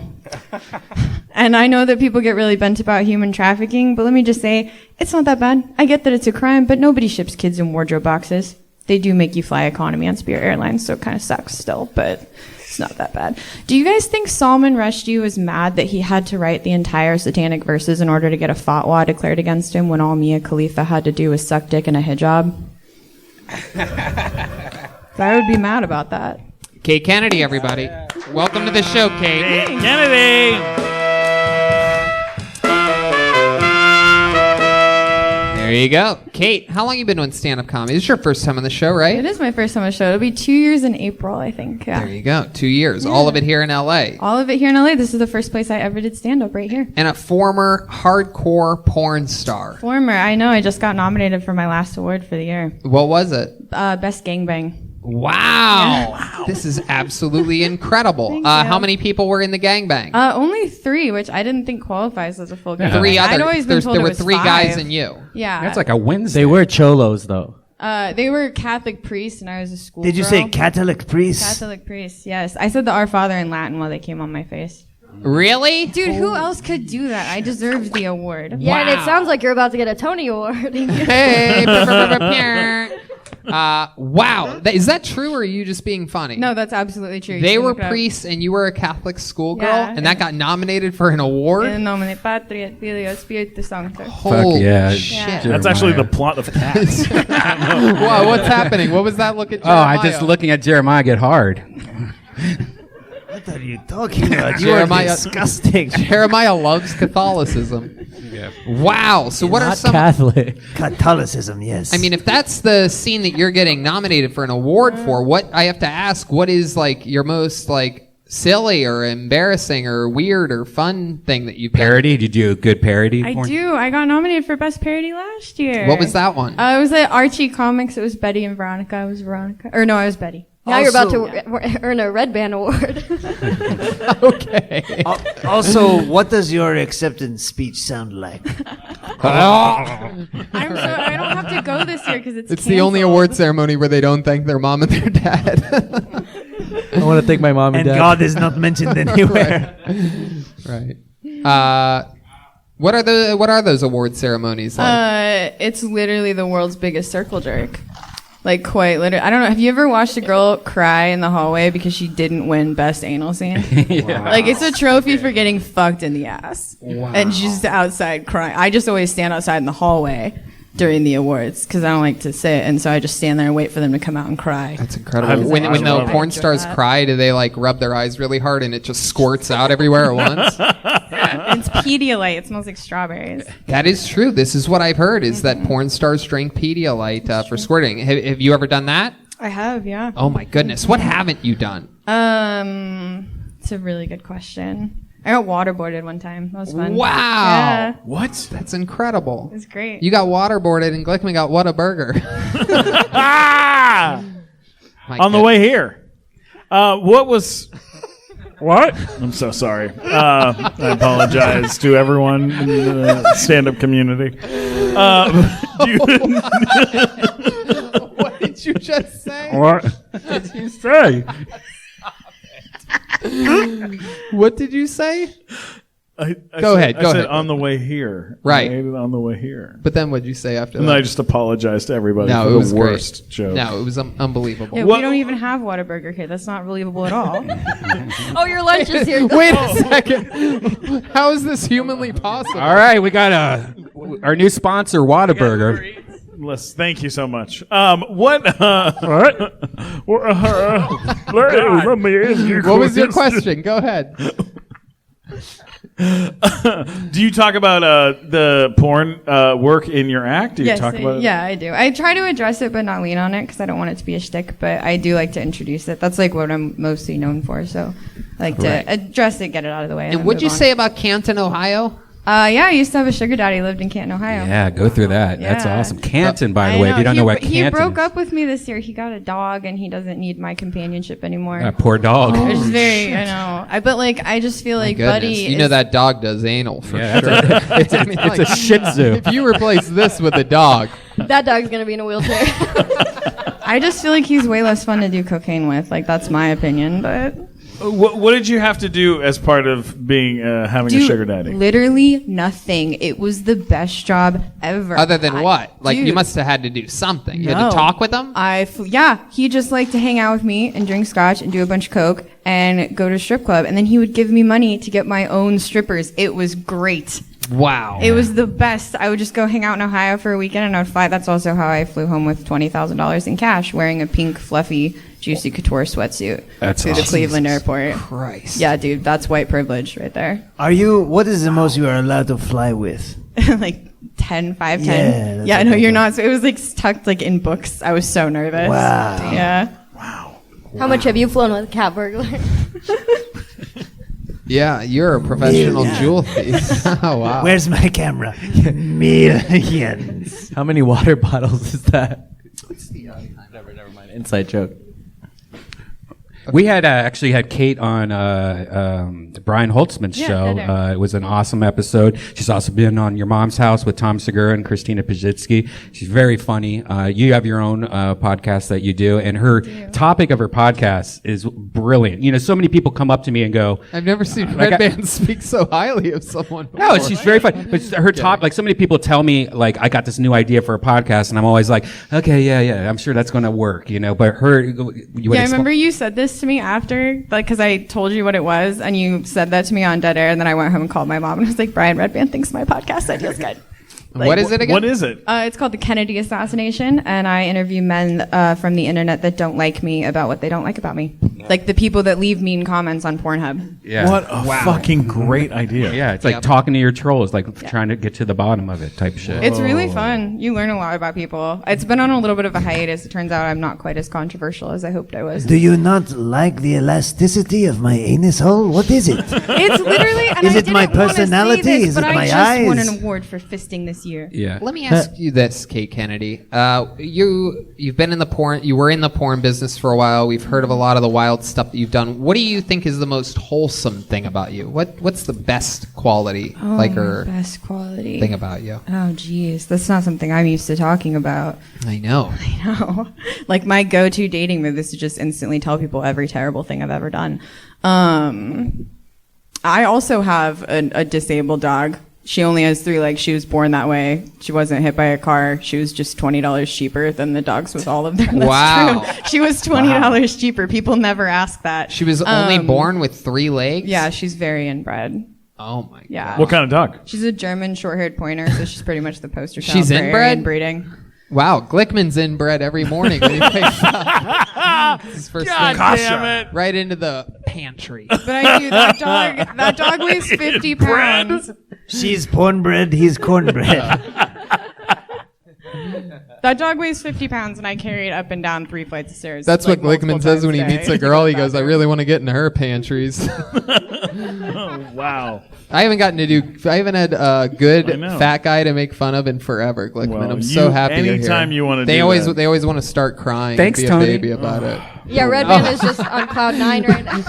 And I know that people get really bent about human trafficking, but let me just say, it's not that bad. I get that it's a crime, but nobody ships kids in wardrobe boxes. They do make you fly economy on Spirit Airlines, so it kind of sucks still, but it's not that bad. Do you guys think Salman Rushdie was mad that he had to write the entire satanic verses in order to get a fatwa declared against him when all Mia Khalifa had to do was suck dick in a hijab? I would be mad about that. Kate Kennedy, everybody. Welcome to the show, Kate. Kennedy. There you go. Kate, how long have you been doing stand-up comedy? This is your first time on the show, right? It is my first time on the show. It'll be 2 years in April, I think. Yeah. There you go. 2 years. All of it here in L.A. All of it here in LA. This is the first place I ever did stand-up right here. And a former hardcore porn star. Former. I know. I just got nominated for my last award for the year. What was it? Best gangbang. Wow. This is absolutely incredible. Thank How you. many people were in the gangbang? Only 3, which I didn't think qualifies as a full gangbang. Three I'd other. always been told There it were was 3 5. guys and you. Yeah. That's like a Wednesday. They were cholos, though. They were Catholic priests, and I was a school Did you girl. say Catholic priest? Catholic priests? Yes. I said the Our Father in Latin while they came on my face. Really? Dude, who else could do that? I deserved the award. Yeah, and it sounds like you're about to get a Tony Award. Hey. Wow. Is that true, or are you just being funny? No, that's absolutely true. You They can were look it up. priests and you were a Catholic schoolgirl, Yeah. and that got nominated for an award? In nomine Patri et Filio et Spiritus Sancto. Holy yeah. shit. That's actually the plot of Cats. Wow, what's happening? What was that look at Oh, Jeremiah? I just looking at Jeremiah get hard. What are you talking about? You Jeremiah- are disgusting. Jeremiah loves Catholicism. Wow. So what are Not some... Catholic. Catholicism, yes. I mean, if that's the scene that you're getting nominated for an award for, what I have to ask, what is your most silly or embarrassing or weird or fun thing that you Parody? Did you do a good parody? I porn? do. I got nominated for Best Parody last year. What was that one? It was at Archie Comics. It was Betty and Veronica. I was Veronica. Or no, I was Betty. Now you're about to earn a Red Band award. Okay. Also, what does your acceptance speech sound like? I don't have to go this year because It's the only award ceremony where they don't thank their mom and their dad. I want to thank my mom and And dad. God is not mentioned anywhere. Right. What are those award ceremonies like? It's literally the world's biggest circle jerk. Like, quite literally. I don't know. Have you ever watched a girl cry in the hallway because she didn't win best anal scene? Yeah. Like, it's a trophy for getting fucked in the ass. Wow. And she's just outside crying. I just always stand outside in the hallway during the awards because I don't like to sit. And so I just stand there and wait for them to come out and cry. That's incredible. When the porn stars cry, do they like rub their eyes really hard and it just squirts out everywhere at once? It's Pedialyte. It smells like strawberries. That is true. This is what I've heard is that porn stars drink Pedialyte for squirting. Have you ever done that? I have, yeah. Oh my goodness. What haven't you done? It's a really good question. I got waterboarded one time. That was fun. Wow. Yeah. What? That's incredible. It was great. You got waterboarded and Glickman got what a burger. On the way here. What was... What? I'm so sorry. I apologize to everyone in the stand-up community. What did you just say? What did you say? What did you say? I Go said, ahead. I said on the way here. Right. I made it on the way here. But then what did you say after And that? I just apologized to everybody No, for it was the worst joke. No, it was unbelievable. Yeah, What- we don't even have Whataburger here. That's not believable at all. Oh, your lunch is here. Wait a second. How is this humanly possible? All right, we got our new sponsor, Whataburger. Thank you so much. What? Let me ask you a What was your question? Go ahead. Do you talk about the porn work in your act? Do you Yes, talk about it? yeah, I do. I try to address it, but not lean on it because I don't want it to be a shtick. But I do like to introduce it. That's like what I'm mostly known for. So, I like to address it, get it out of the way. And then what'd you move on. say about Canton, Ohio? Yeah, I used to have a sugar daddy. Lived in Canton, Ohio. Yeah, go through that. That's Yeah. awesome. Canton, by the I way, if you don't know what he Canton broke is. up with me this year. He got a dog, and he doesn't need my companionship anymore. Poor dog. It's just very, I know. I just feel like Goodness. Buddy. You know that dog does anal for Yeah, sure. it's a Shih Tzu. If you replace this with a dog, That dog's gonna be in a wheelchair. I just feel like he's way less fun to do cocaine with. Like that's my opinion, but. What did you have to do as part of being having a sugar daddy? Literally nothing. It was the best job ever. other than what? Like you Dude. must have had to do something. You had No. to talk with them? Yeah, he just liked to hang out with me and drink scotch and do a bunch of coke and go to a strip club. And then he would give me money to get my own strippers. It was great. Wow. It was the best. I would just go hang out in Ohio for a weekend and I would fly. That's also how I flew home with $20,000 in cash wearing a pink, fluffy, Juicy Couture sweatsuit That's to the awesome. Cleveland airport. Christ. Yeah, dude, that's white privilege right there. What is the most you are allowed to fly with? Like 10, 5, 10. Yeah, that's Yeah, what no, I you're thought. not. So it was like tucked like in books. I was so nervous. Wow. Yeah. How much have you flown with a cat burglar? Yeah, you're a professional jewel thief. Oh, wow. Where's my camera? Millions. How many water bottles is that? Never mind. Inside joke. We had actually had Kate on Brian Holtzman's Yeah, show. did I? It was an awesome episode. She's also been on Your Mom's House with Tom Segura and Christina Pajitsky. She's very funny. You have your own podcast that you do, and her topic of her podcast is brilliant. You know, so many people come up to me and go, I've never seen like Red Band speak so highly of someone before. "No, she's very funny." But her top, like so many people tell me, like I got this new idea for a podcast, and I'm always like, "Okay, yeah, I'm sure that's going to work," you know. But her, Yeah, I remember you said this to me after, like, because I told you what it was, and you said that to me on Dead Air, and then I went home and called my mom, and I was like, Brian, Red Band thinks my podcast idea's good. What is it again? What is it? It's called the Kennedy assassination, and I interview men from the internet that don't like me about what they don't like about me. Like the people that leave mean comments on Pornhub. Yeah. What a fucking great idea. Yeah, it's like talking to your trolls, like trying to get to the bottom of it type shit. It's really fun. You learn a lot about people. It's been on a little bit of a hiatus. It turns out I'm not quite as controversial as I hoped I was. Do you not like the elasticity of my anus hole? What is it? It's literally. And Is I it my didn't wanna say personality? this, Is but it I my just won eyes? an award for fisting this year. Yeah. Let me ask you this, Kate Kennedy. You've been in the porn. You were in the porn business for a while. We've heard of a lot of the wild stuff that you've done. What do you think is the most wholesome thing about you? What's the best quality, Best quality thing about you? Oh, geez, that's not something I'm used to talking about. I know. No, like my go-to dating move is to just instantly tell people every terrible thing I've ever done. I also have a disabled dog. She only has 3 legs. She was born that way. She wasn't hit by a car. She was just $20 cheaper than the dogs with all of them. That's Wow. true. She was $20 cheaper. People never ask that. She was only born with 3 legs? Yeah, she's very inbred. Oh my god. Yeah. What kind of dog? She's a German short-haired pointer, so she's pretty much the poster child She's for inbred? Aryan breeding. Wow, Glickman's inbred every morning when he wakes up. His first God thing. damn it. Right into the pantry. But I do, that dog weighs 50 pounds. She's cornbread, he's cornbread. That dog weighs 50 pounds, and I carry it up and down 3 flights of stairs. That's like, what Glickman multiple says times when he a day meets a to girl. go He to the goes, I bathroom. really want to get into her pantries. Oh, wow. I haven't had a good I know. fat guy to make fun of in forever, Glickman. Well, I'm so happy you're here. anytime you wanna They do always that. they always want to start crying. Thanks, and be Tony. a baby about it. Yeah, Red Man is just on cloud 9 right now.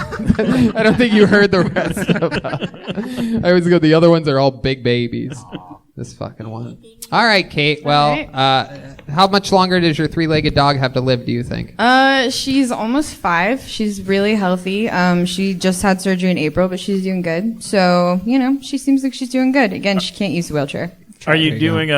I don't think you heard the rest of that. I always go, the other ones are all big babies. This fucking one. All right, Kate. Well, how much longer does your 3-legged dog have to live, do you think? She's almost 5. She's really healthy. She just had surgery in April, but she's doing good. So, she seems like she's doing good. Again, she can't use the wheelchair. Are you doing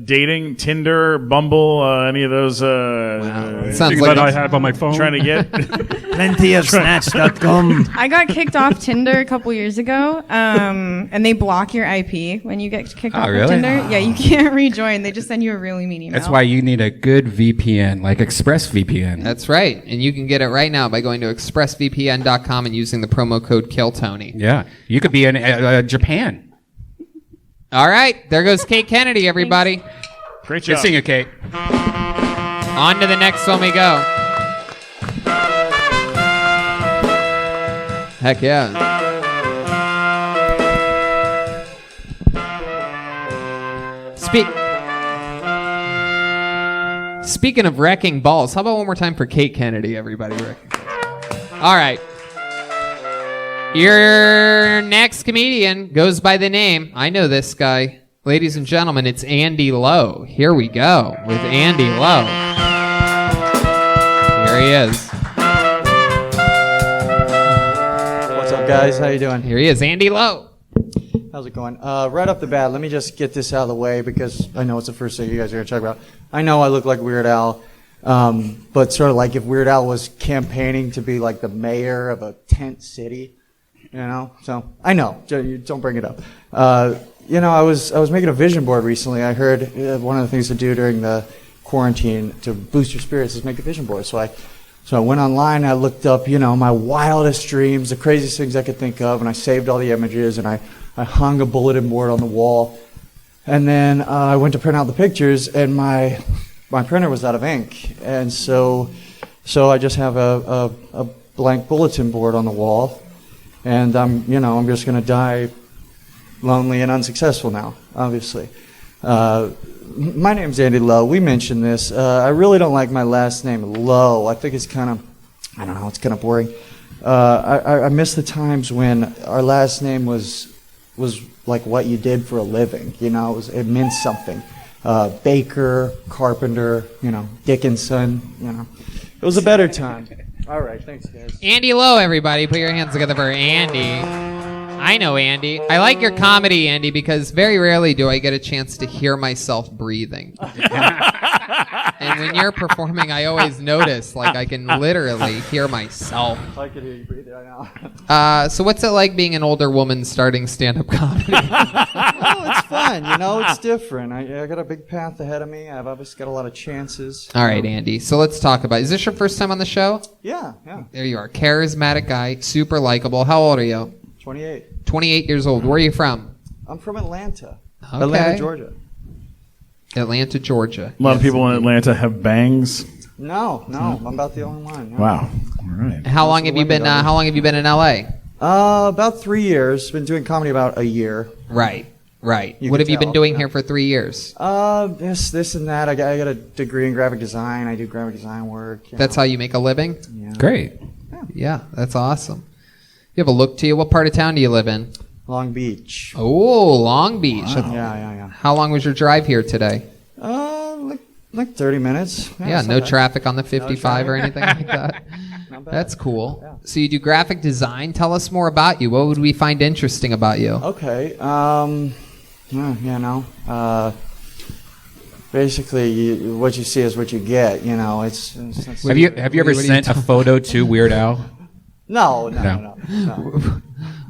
dating, Tinder, Bumble, any of those? Sounds Things like that I have on my phone. Trying to get. Plenty of snatch.com. I got kicked off Tinder a couple years ago, and they block your IP when you get kicked off really? of Tinder. Yeah, you can't rejoin. They just send you a really mean email. That's why you need a good VPN, like ExpressVPN. That's right. And you can get it right now by going to expressvpn.com and using the promo code KillTony. Yeah. You could be in Japan. All right. There goes Kate Kennedy, everybody. Great Good job. seeing you, Kate. On to the next one we go. Heck yeah. Speaking of wrecking balls, how about one more time for Kate Kennedy, everybody? All right. Your next comedian goes by the name, I know this guy. Ladies and gentlemen, it's Andy Lowe. Here we go with Andy Lowe. Here he is. What's up, guys? How you doing? Here he is, Andy Lowe. How's it going? Right off the bat, let me just get this out of the way because I know it's the first thing you guys are going to talk about. I know I look like Weird Al, but sort of like if Weird Al was campaigning to be like the mayor of a tent city, So I know. Don't bring it up. I was making a vision board recently. I heard one of the things to do during the quarantine to boost your spirits is make a vision board. So I went online, I looked up, my wildest dreams, the craziest things I could think of, and I saved all the images, and I hung a bulletin board on the wall. And then I went to print out the pictures, and my printer was out of ink. And so I just have a blank bulletin board on the wall, and I'm just going to die lonely and unsuccessful now, obviously. My name's Andy Lowe. We mentioned this. I really don't like my last name, Lowe. I think it's kind of, it's kind of boring. I miss the times when our last name was like what you did for a living. It meant something. Baker, Carpenter, Dickinson, It was a better time. All right, thanks, guys. Andy Lowe, everybody. Put your hands together for Andy. I know, Andy. I like your comedy, Andy, because very rarely do I get a chance to hear myself breathing. And when you're performing, I always notice, like, I can literally hear myself. I can hear you breathing right now. So what's it like being an older woman starting stand-up comedy? Oh, it's fun. You know, it's different. I got a big path ahead of me. I've obviously got a lot of chances. All right, Andy. So let's talk about it. Is this your first time on the show? Yeah. There you are. Charismatic guy, super likable. How old are you? 28. 28 years old. Where are you from? I'm from Atlanta. Okay. Atlanta, Georgia. Atlanta, Georgia. A lot of people in Atlanta have bangs. No, I'm about the only one. No. Wow. All right. How long have you been in LA? About 3 years. Been doing comedy about a year. Right. You What can have you been tell, doing yeah. here for 3 years? This and that. I got a degree in graphic design. I do graphic design work. That's how you make a living? Yeah. Great. Yeah, that's awesome. You have a look to you. What part of town do you live in? Long Beach. Oh, Long Beach. Yeah. How long was your drive here today? Like 30 minutes. Yeah, no traffic on the 55 or anything like that. Not bad. That's cool. Yeah. So you do graphic design. Tell us more about you. What would we find interesting about you? Okay. Basically, what you see is what you get. You know, it's Have you ever sent a photo to Weird Al? No.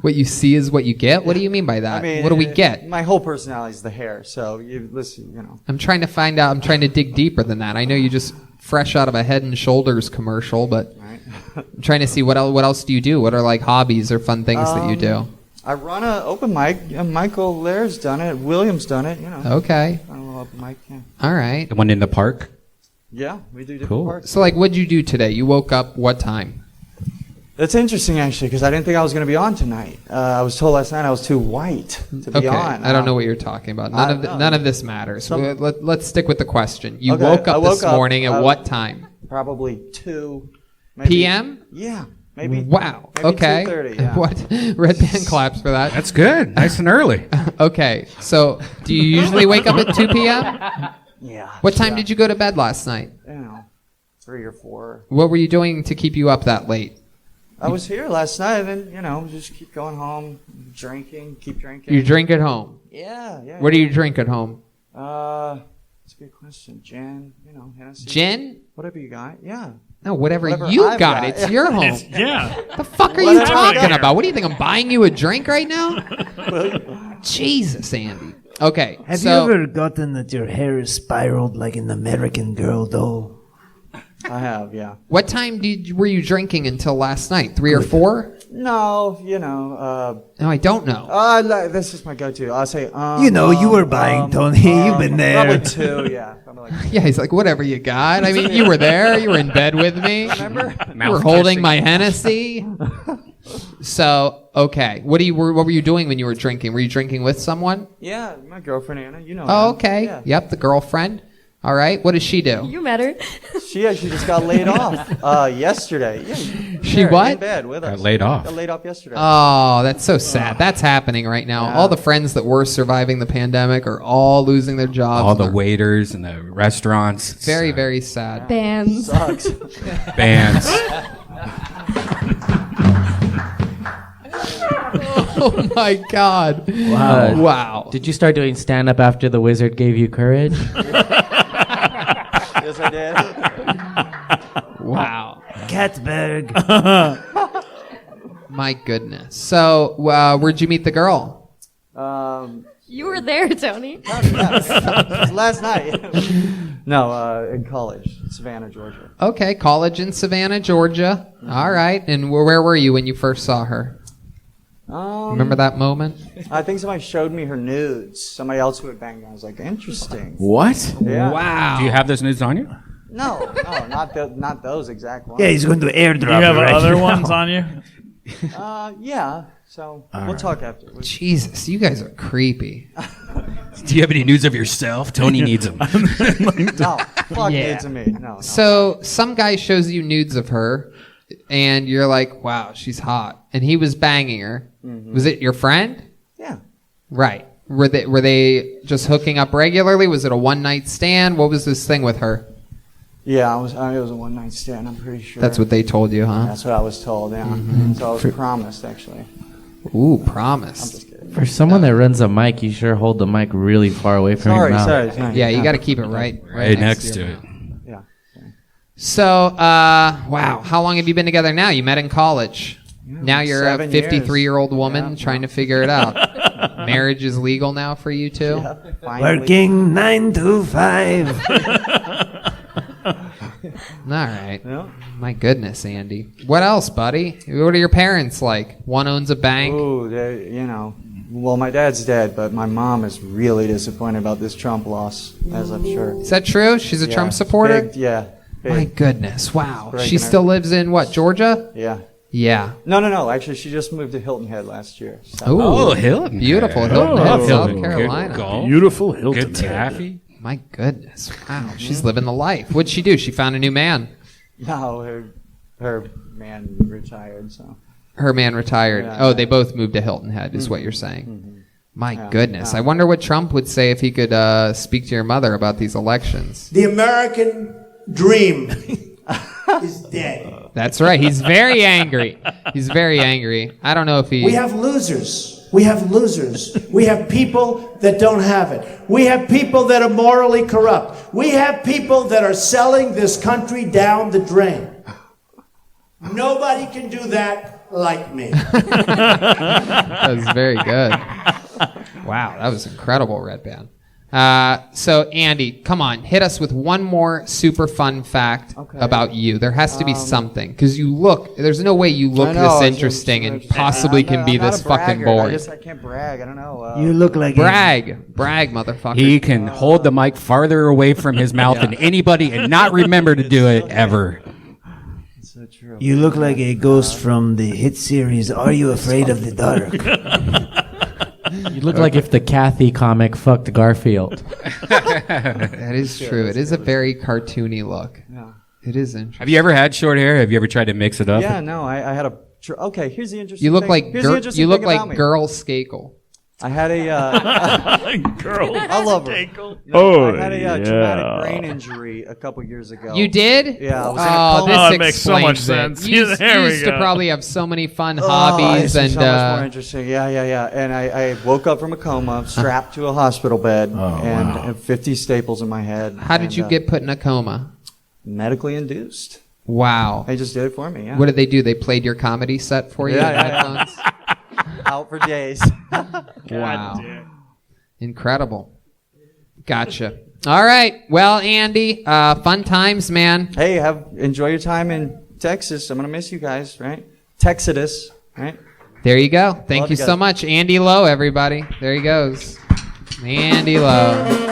What you see is what you get? What do you mean by that? I mean, what do we get? My whole personality is the hair. So you listen. You know. I'm trying to find out. I'm trying to dig deeper than that. I know you just fresh out of a Head and Shoulders commercial, but Right. I'm trying to see what else do you do? What are like hobbies or fun things that you do? I run an open mic. Michael Laird's done it. William's done it. You know. Okay. I run a little open mic. Yeah. All right. The one in the park? Yeah, we do different Cool. parts. So like, what'd you do today? You woke up what time? That's interesting, actually, because I didn't think I was going to be on tonight. I was told last night I was too white to be Okay. on. I don't know what you're talking about. None of this matters. Let's stick with the question. You Okay, woke I up woke this up, morning at what time? Probably 2 maybe. PM? Yeah, maybe. Wow. Maybe Okay. 2:30, yeah. What? Red band claps for that. That's good. Nice and early. Okay. So, do you usually wake up at 2 p.m.? Yeah. What time did you go to bed last night? You know, 3 or 4. What were you doing to keep you up that late? I was here last night, and just keep going home, keep drinking. You drink at home. Yeah. What do you drink at home? That's a good question. Gin, Hennessy. Gin? Whatever you got. Yeah. No, whatever Whatever you I've got. got. It's your home. Yeah. The fuck are you Whatever talking I got. about? What do you think? I'm buying you a drink right now? Jesus, Andy. Okay. Have you ever gotten that your hair is spiraled like an American Girl doll? I have, yeah. What time were you drinking until last night? 3 or 4? No, No, I don't know. this is my go-to. I'll say, you were buying, Tony. You've been there. Probably 2, yeah. Probably like Yeah, he's like, whatever you got. I mean, you were there. You were in bed with me. Remember? You were holding my Hennessy. So, okay. What were you doing when you were drinking? Were you drinking with someone? Yeah, my girlfriend Anna. You know. Oh, Anna. okay. Yeah. Yep, the girlfriend. All right. What does she do? You met her. She actually just got laid off yesterday. Yeah, She there, what? In bed with us. Got laid off. Got laid off yesterday. Oh, that's so sad. That's happening right now. Yeah. All the friends that were surviving the pandemic are all losing their jobs. All the and waiters and the restaurants. it's very, very sad. Bands. Sucks. Bands. Oh my God. Wow. Wow. Did you start doing stand up after the wizard gave you courage? Yes, I did. Wow. Catberg. My goodness. So, where'd you meet the girl? You were there, Tony. Last night. No, in college, Savannah, Georgia. Okay, college in Savannah, Georgia. All right. And where were you when you first saw her? Remember that moment? I think somebody showed me her nudes. Somebody else who had banged her. I was like, interesting. What? Yeah. Wow. Do you have those nudes on you? No, not those exact ones. Yeah, he's going to airdrop. You have right other now. ones on you? Yeah. So we'll talk after. Jesus, you guys are creepy. Do you have any nudes of yourself? Tony needs them. No, fuck Yeah. nudes of me. No. So some guy shows you nudes of her, and you're like, wow, she's hot. And he was banging her. Mm-hmm. Was it your friend? Yeah. Right. Were they just hooking up regularly? Was it a one-night stand? What was this thing with her? Yeah, it was a one night stand. I'm pretty sure. That's what they told you, huh? That's what I was told. Yeah. Mm-hmm. So I was promised, actually. Ooh, promise. For someone that runs a mic, you sure hold the mic really far away from your mouth. Sorry. Yeah, you got to keep it right next to it. Yeah. So, wow, how long have you been together now? You met in college. Now you're a 53-year-old woman trying to figure it out. Marriage is legal now for you too? Yeah, Working 9 to 5. All right. My goodness, Andy. What else, buddy? What are your parents like? One owns a bank. Ooh, well, my dad's dead, but my mom is really disappointed about this Trump loss, as I'm sure. Is that true? She's a Trump supporter? Big. My goodness, wow. Breaking She still lives in what, Georgia? Yeah. Yeah. No. Actually, she just moved to Hilton Head last year. Oh, Hilton. Beautiful. Head. Hilton Head, South Hilton. Carolina. Good Beautiful Hilton. Good taffy. My goodness. Wow. She's living the life. What'd she do? She found a new man. No, her man retired, so. Her man retired. Yeah. They both moved to Hilton Head, is what you're saying. Mm-hmm. My goodness. I wonder what Trump would say if he could speak to your mother about these elections. The American dream is dead. That's right. He's very angry. He's very angry. I don't know if he... We have losers. We have losers. We have people that don't have it. We have people that are morally corrupt. We have people that are selling this country down the drain. Nobody can do that like me. That was very good. Wow, that was incredible, Red Band. So, Andy, come on, hit us with one more super fun fact about you. There has to be something, because you look, there's no way you look this interesting and possibly can be this fucking boring. I can't brag. I don't know. You look like Brag, motherfucker. He can hold the mic farther away from his mouth than anybody and not remember to do it ever. So true. You look like a ghost from the hit series Are You Afraid of the Dark? You look like if the Kathy comic fucked Garfield. That is true. It is a very cartoony look. Yeah. It is interesting. Have you ever had short hair? Have you ever tried to mix it up? Yeah, no, I had a. Okay, here's the interesting. You look thing. like Here's the interesting thing about me. Girl Skakel. I had a girl. I love her. Oh, I had a traumatic brain injury a couple years ago. You did? Yeah. I was in a coma. This that makes so much explains it. sense. You There we used to go. probably have so many fun Oh, hobbies this is and so much more interesting. Yeah. And I woke up from a coma, strapped to a hospital bed, and 50 staples in my head. how did you get put in a coma? Medically induced? Wow. They just did it for me. Yeah. What did they do? They played your comedy set for you in headphones? Out for days. Wow. Incredible. Gotcha. All right. Well, Andy, fun times, man. Hey, enjoy your time in Texas. I'm gonna miss you guys, right? Texidus, right? There you go. Thank Love you you so guys. much. Andy Lowe, everybody. There he goes. Andy Lowe.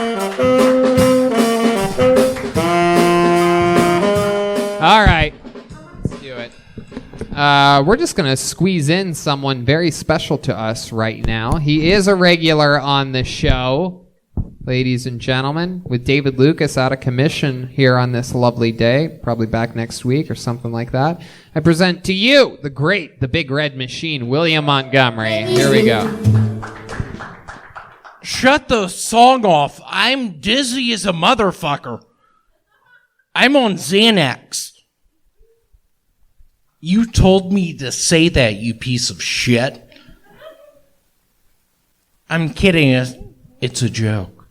All right. Let's do it. We're just going to squeeze in someone very special to us right now. He is a regular on the show, ladies and gentlemen, with David Lucas out of commission here on this lovely day, probably back next week or something like that. I present to you the great, the big red machine, William Montgomery. Here we go. Shut the song off. I'm dizzy as a motherfucker. I'm on Xanax. You told me to say that, you piece of shit. I'm kidding. It's a joke.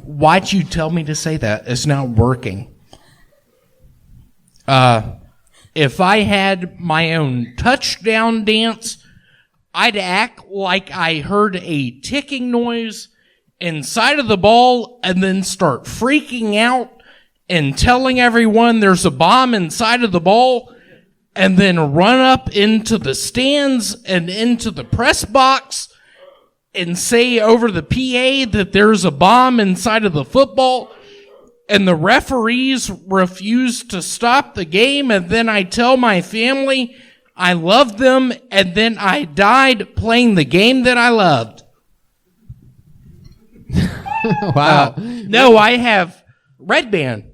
Why'd you tell me to say that? It's not working. If I had my own touchdown dance, I'd act like I heard a ticking noise inside of the ball and then start freaking out and telling everyone there's a bomb inside of the ball, and then run up into the stands and into the press box and say over the PA that there's a bomb inside of the football, and the referees refuse to stop the game, and then I tell my family I love them, and then I died playing the game that I loved. Wow. No, I have Red Band.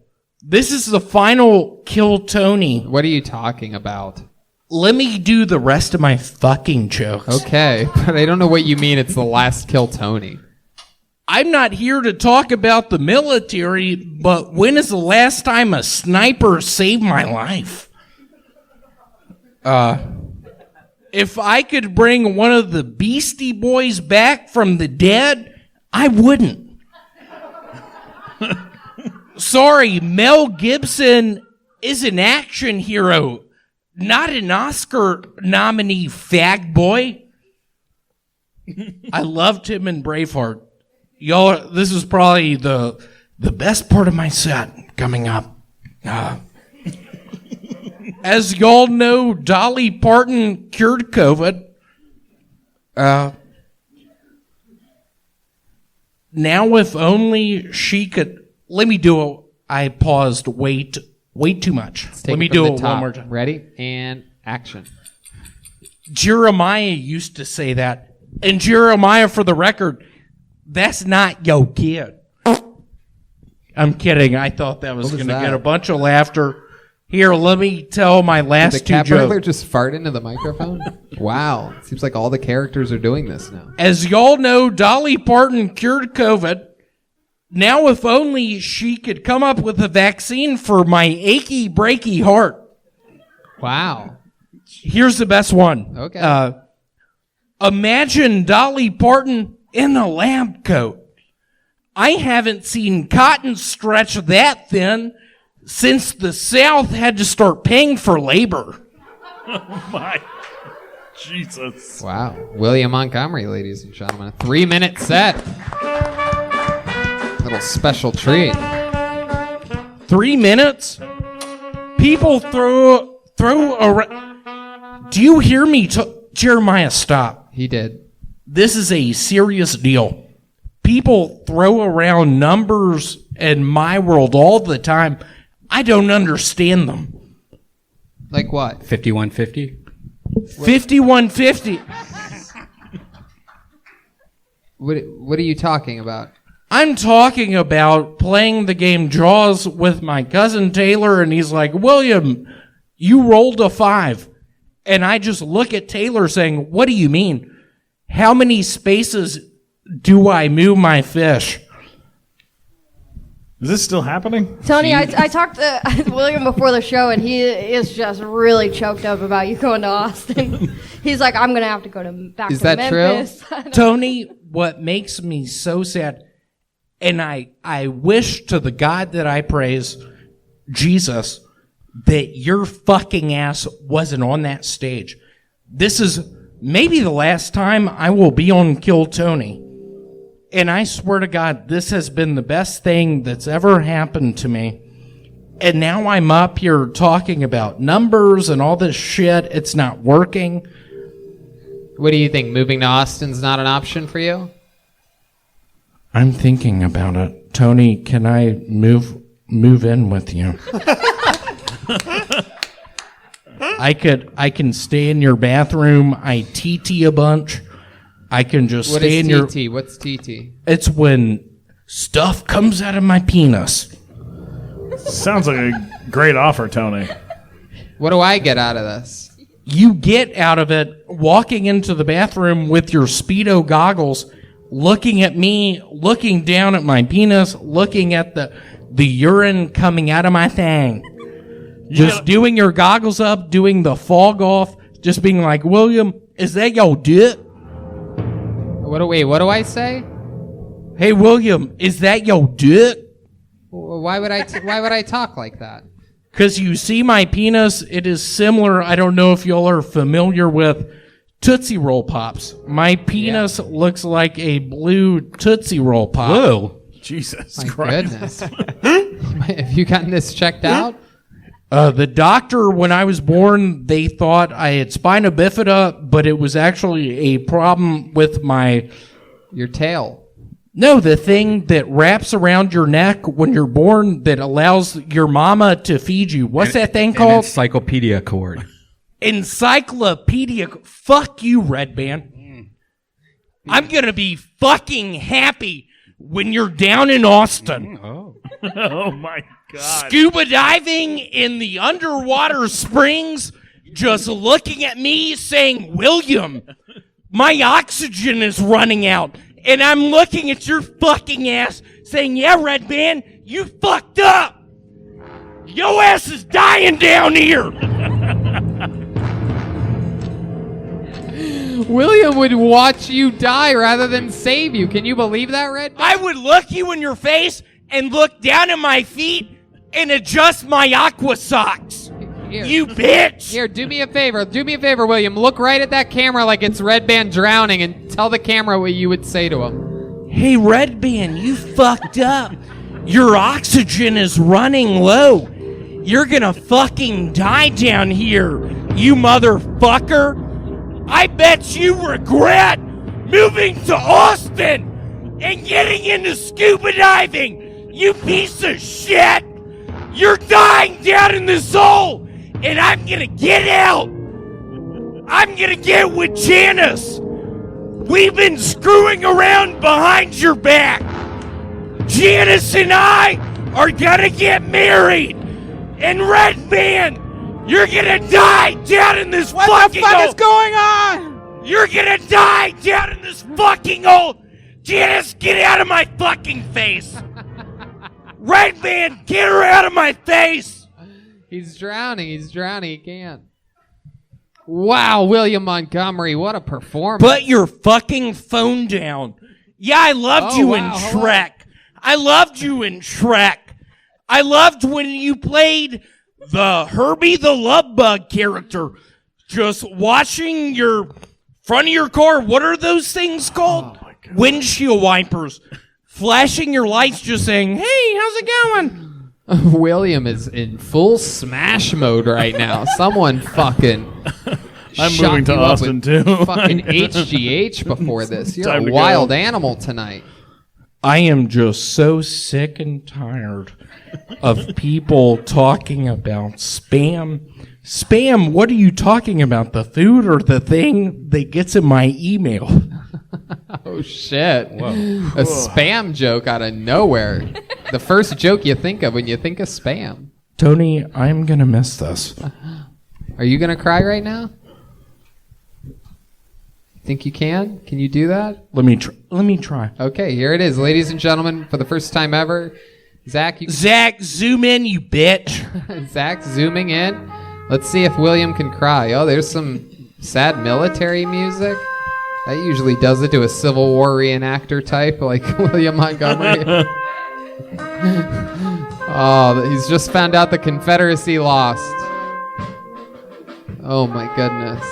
This is the final Kill Tony. What are you talking about? Let me do the rest of my fucking jokes. Okay, but I don't know what you mean it's the last Kill Tony. I'm not here to talk about the military, but when is the last time a sniper saved my life? if I could bring one of the Beastie Boys back from the dead, I wouldn't. Sorry, Mel Gibson is an action hero, not an Oscar nominee fag boy. I loved him in Braveheart. Y'all, this is probably the best part of my set coming up. As y'all know, Dolly Parton cured COVID. Now if only she could... Let me do it. I paused way too much. Let me do it one more time. Ready? And action. Jeremiah used to say that. And Jeremiah, for the record, that's not yo kid. I'm kidding. I thought that was going to get a bunch of laughter. Here, let me tell my last Did the two cat burglar jokes. just fart into the microphone? Wow. Seems like all the characters are doing this now. As y'all know, Dolly Parton cured COVID. Now if only she could come up with a vaccine for my achy, breaky heart. Wow. Here's the best one. Okay. Imagine Dolly Parton in a lab coat. I haven't seen cotton stretch that thin since the South had to start paying for labor. Oh my Jesus. Wow. William Montgomery, ladies and gentlemen. A 3-minute set. Little special treat. 3 minutes? People throw around. Do you hear me? Jeremiah, stop. He did. This is a serious deal. People throw around numbers in my world all the time. I don't understand them. Like what? 5150? 5150. What are you talking about? I'm talking about playing the game Jaws with my cousin Taylor, and he's like, William, you rolled a 5. And I just look at Taylor saying, what do you mean? How many spaces do I move my fish? Is this still happening? Tony, I talked to William before the show, and he is just really choked up about you going to Austin. He's like, I'm going to have to go back is to that Memphis. True? Tony, what makes me so sad, and I wish to the God that I praise, Jesus, that your fucking ass wasn't on that stage. This is maybe the last time I will be on Kill Tony. And I swear to God, this has been the best thing that's ever happened to me. And now I'm up here talking about numbers and all this shit. It's not working. What do you think? Moving to Austin's not an option for you? I'm thinking about it. Tony, can I move in with you? I can stay in your bathroom. I TT a bunch. I can just What stay is in your... TT? What's TT? It's when stuff comes out of my penis. Sounds like a great offer, Tony. What do I get out of this? You get out of it walking into the bathroom with your Speedo goggles, looking at me, looking down at my penis, looking at the urine coming out of my thing. Just doing your goggles up, doing the fog off, just being like, William, is that your dick? What do I say? Hey, William, is that your dick? Why would I talk like that? Because you see my penis, it is similar. I don't know if y'all are familiar with Tootsie Roll Pops. My penis looks like a blue Tootsie Roll Pop. Whoa. Jesus My Christ. goodness. Have you gotten this checked out? The doctor, when I was born, they thought I had spina bifida, but it was actually a problem with your tail. No, the thing that wraps around your neck when you're born that allows your mama to feed you. What's that thing called? Encyclopedia cord. Encyclopedia. Fuck you, Red Band. I'm going to be fucking happy when you're down in Austin. Oh my God. Scuba diving in the underwater springs, just looking at me saying, William, my oxygen is running out. And I'm looking at your fucking ass saying, yeah, Red Band, you fucked up. Your ass is dying down here. William would watch you die rather than save you. Can you believe that, Red? I would look you in your face and look down at my feet and adjust my aqua socks. Here. You bitch! Here, do me a favor. Do me a favor, William. Look right at that camera like it's Red Band drowning and tell the camera what you would say to him. Hey, Red Band, you fucked up. Your oxygen is running low. You're gonna fucking die down here, you motherfucker. I bet you regret moving to Austin and getting into scuba diving, you piece of shit. You're dying down in this hole, and I'm gonna get out. I'm gonna get with Janice. We've been screwing around behind your back. Janice and I are gonna get married. And Red Band, you're gonna die down in this fucking hole. What the fuck is going on? You're gonna die down in this fucking hole. Janice, get out of my fucking face. Red Band, get her out of my face. He's drowning. He can't. Wow, William Montgomery, what a performance. Put your fucking phone down. Yeah, I loved you in Shrek. I loved you in Shrek. I loved when you played the Herbie the Love Bug character. Just washing your front of your car. What are those things called? Windshield wipers. Flashing your lights just saying, hey, how's it going? William is in full smash mode right now. Someone fucking I'm moving to Austin too. Fucking HGH before this. You're a wild animal tonight. I am just so sick and tired of people talking about spam. Spam, what are you talking about? The food or the thing that gets in my email? Oh, shit. Whoa. A spam joke out of nowhere. The first joke you think of when you think of spam. Tony, I'm going to miss this. Are you going to cry right now? Think you can? Can you do that? Let me try. Okay, here it is. Ladies and gentlemen, for the first time ever, Zach, zoom in, you bitch. Zach zooming in. Let's see if William can cry. Oh, there's some sad military music. That usually does it to a Civil War reenactor type like William Montgomery. Oh, he's just found out the Confederacy lost. Oh my goodness.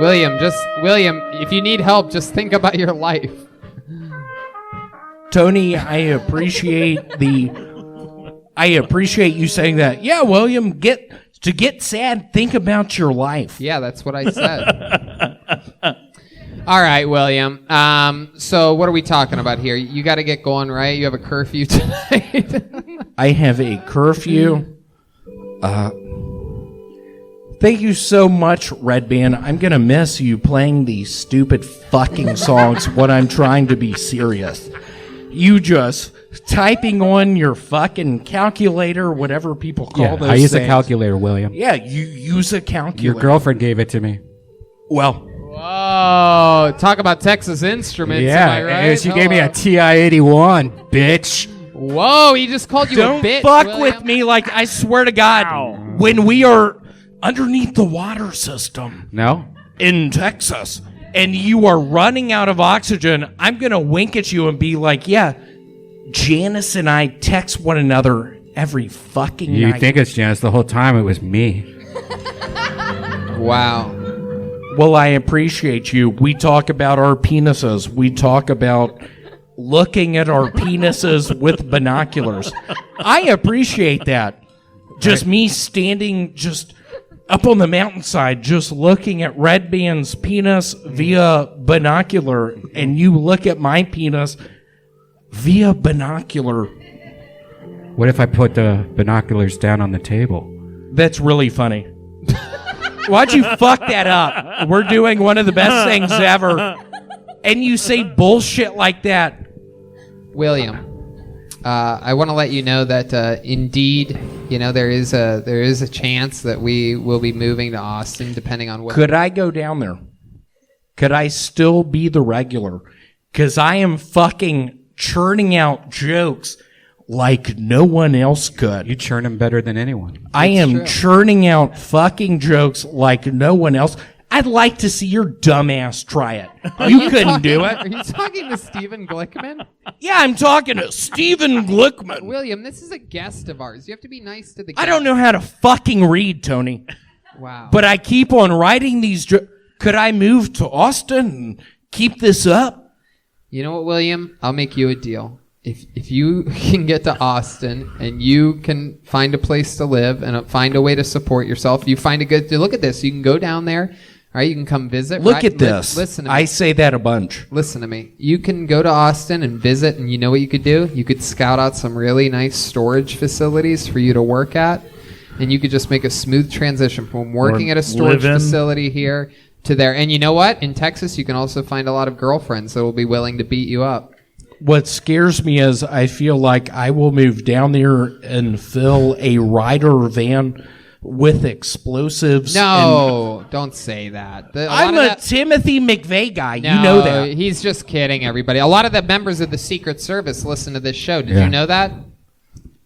William, if you need help, just think about your life. Tony, I appreciate you saying that. Yeah, William, get sad, think about your life. Yeah, that's what I said. All right, William. So what are we talking about here? You got to get going, right? You have a curfew tonight. I have a curfew. Thank you so much, Red Band. I'm going to miss you playing these stupid fucking songs when I'm trying to be serious. You just typing on your fucking calculator, whatever people call those I use things. a calculator, William. Yeah, you use a calculator. Your girlfriend gave it to me. Well. Whoa, talk about Texas Instruments, am I right? And she gave me a TI-81, bitch. Whoa, he just called you Don't a bitch, fuck William. with me like I swear to God, when we are underneath the water system in Texas and you are running out of oxygen, I'm going to wink at you and be like, yeah, Janice and I text one another every fucking night. You think it's Janice. The whole time it was me. Wow. Well, I appreciate you. We talk about our penises. We talk about looking at our penises with binoculars. I appreciate that. Just me standing just up on the mountainside, just looking at Red Band's penis via binocular, and you look at my penis via binocular. What if I put the binoculars down on the table? That's really funny. Why'd you fuck that up? We're doing one of the best things ever. And you say bullshit like that. William, I want to let you know that indeed, there is a chance that we will be moving to Austin, depending on what. Could I go down there? Could I still be the regular? Because I am fucking churning out jokes like no one else could. You churn them better than anyone. I am churning out fucking jokes like no one else. I'd like to see your dumbass try it. You couldn't do it. Are you talking to Stephen Glickman? Yeah, I'm talking to Stephen Glickman. William, this is a guest of ours. You have to be nice to the guest. I don't know how to fucking read, Tony. Wow. But I keep on writing these. Could I move to Austin and keep this up? You know what, William? I'll make you a deal. If you can get to Austin and you can find a place to live and find a way to support yourself, you find a good... Look at this. You can go down there. All right, you can come visit. Look at this. Listen to me. I say that a bunch. Listen to me. You can go to Austin and visit, and you know what you could do? You could scout out some really nice storage facilities for you to work at, and you could just make a smooth transition from working at a storage facility here to there. And you know what? In Texas, you can also find a lot of girlfriends that will be willing to beat you up. What scares me is I feel like I will move down there and fill a rider van with explosives. No, don't say that. I'm a Timothy McVeigh guy. You know that. He's just kidding, everybody. A lot of the members of the Secret Service listen to this show. Did you know that?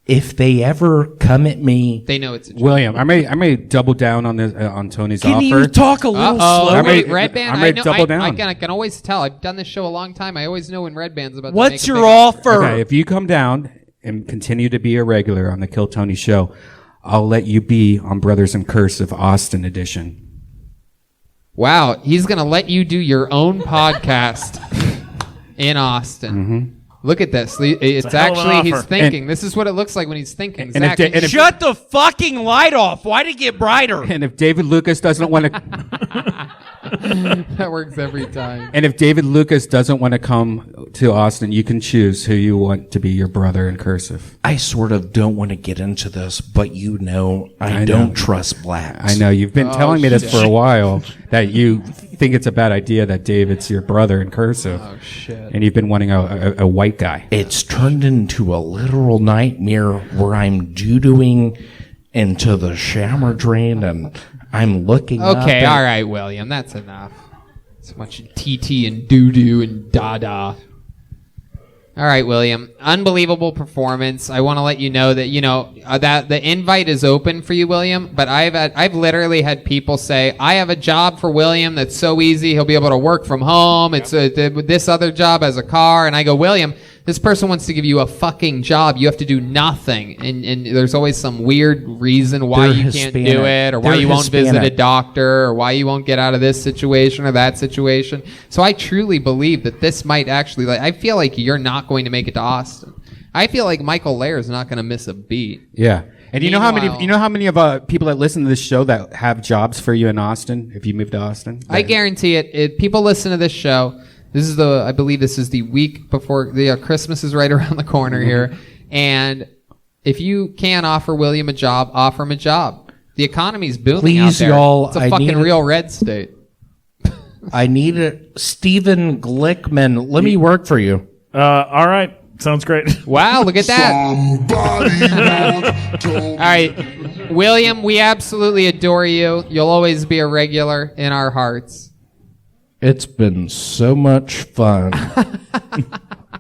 If they ever come at me, they know it's a joke. William, I may double down on this on Tony's Can offer. you talk a little slower? Red Band, I may double down. I can always tell. I've done this show a long time. I always know when Red Band's about What's to make your offer? Okay, if you come down and continue to be a regular on the Kill Tony show, I'll let you be on Brothers in Cursive Austin edition. Wow, he's going to let you do your own podcast in Austin. Mm-hmm. Look at this. It's actually, he's thinking. This is what it looks like when he's thinking. Zach, shut the fucking light off. Why did it get brighter? And if David Lucas doesn't want to... That works every time. And if David Lucas doesn't want to come to Austin, you can choose who you want to be your brother in cursive. I sort of don't want to get into this, but you know I don't trust blacks. I know. You've been telling me this for a while, that you think it's a bad idea that David's your brother in cursive. Oh, shit. And you've been wanting a white guy. It's turned into a literal nightmare where I'm doo-dooing into the shower drain and I'm looking up. Okay, all right, William. That's enough. So much TT and doo-doo and da-da. All right, William. Unbelievable performance. I want to let you know that, that the invite is open for you, William, but I've literally had people say, I have a job for William that's so easy. He'll be able to work from home. It's this other job has a car. And I go, William, this person wants to give you a fucking job. You have to do nothing. And there's always some weird reason why you can't do it, or why you won't visit a doctor, or why you won't get out of this situation or that situation. So I truly believe that this might actually, I feel like you're not going to make it to Austin. I feel like Michael Lair is not going to miss a beat. Yeah. And you know how many of people that listen to this show that have jobs for you in Austin if you move to Austin? I guarantee it. People listen to this show. I believe this is the week before Christmas is right around the corner here. And if you can offer William a job, offer him a job. The economy's booming out there. Y'all, it's a fucking real red state. I need it. Stephen Glickman, let me work for you. All right. Sounds great. Wow, look at that. All right. William, we absolutely adore you. You'll always be a regular in our hearts. It's been so much fun.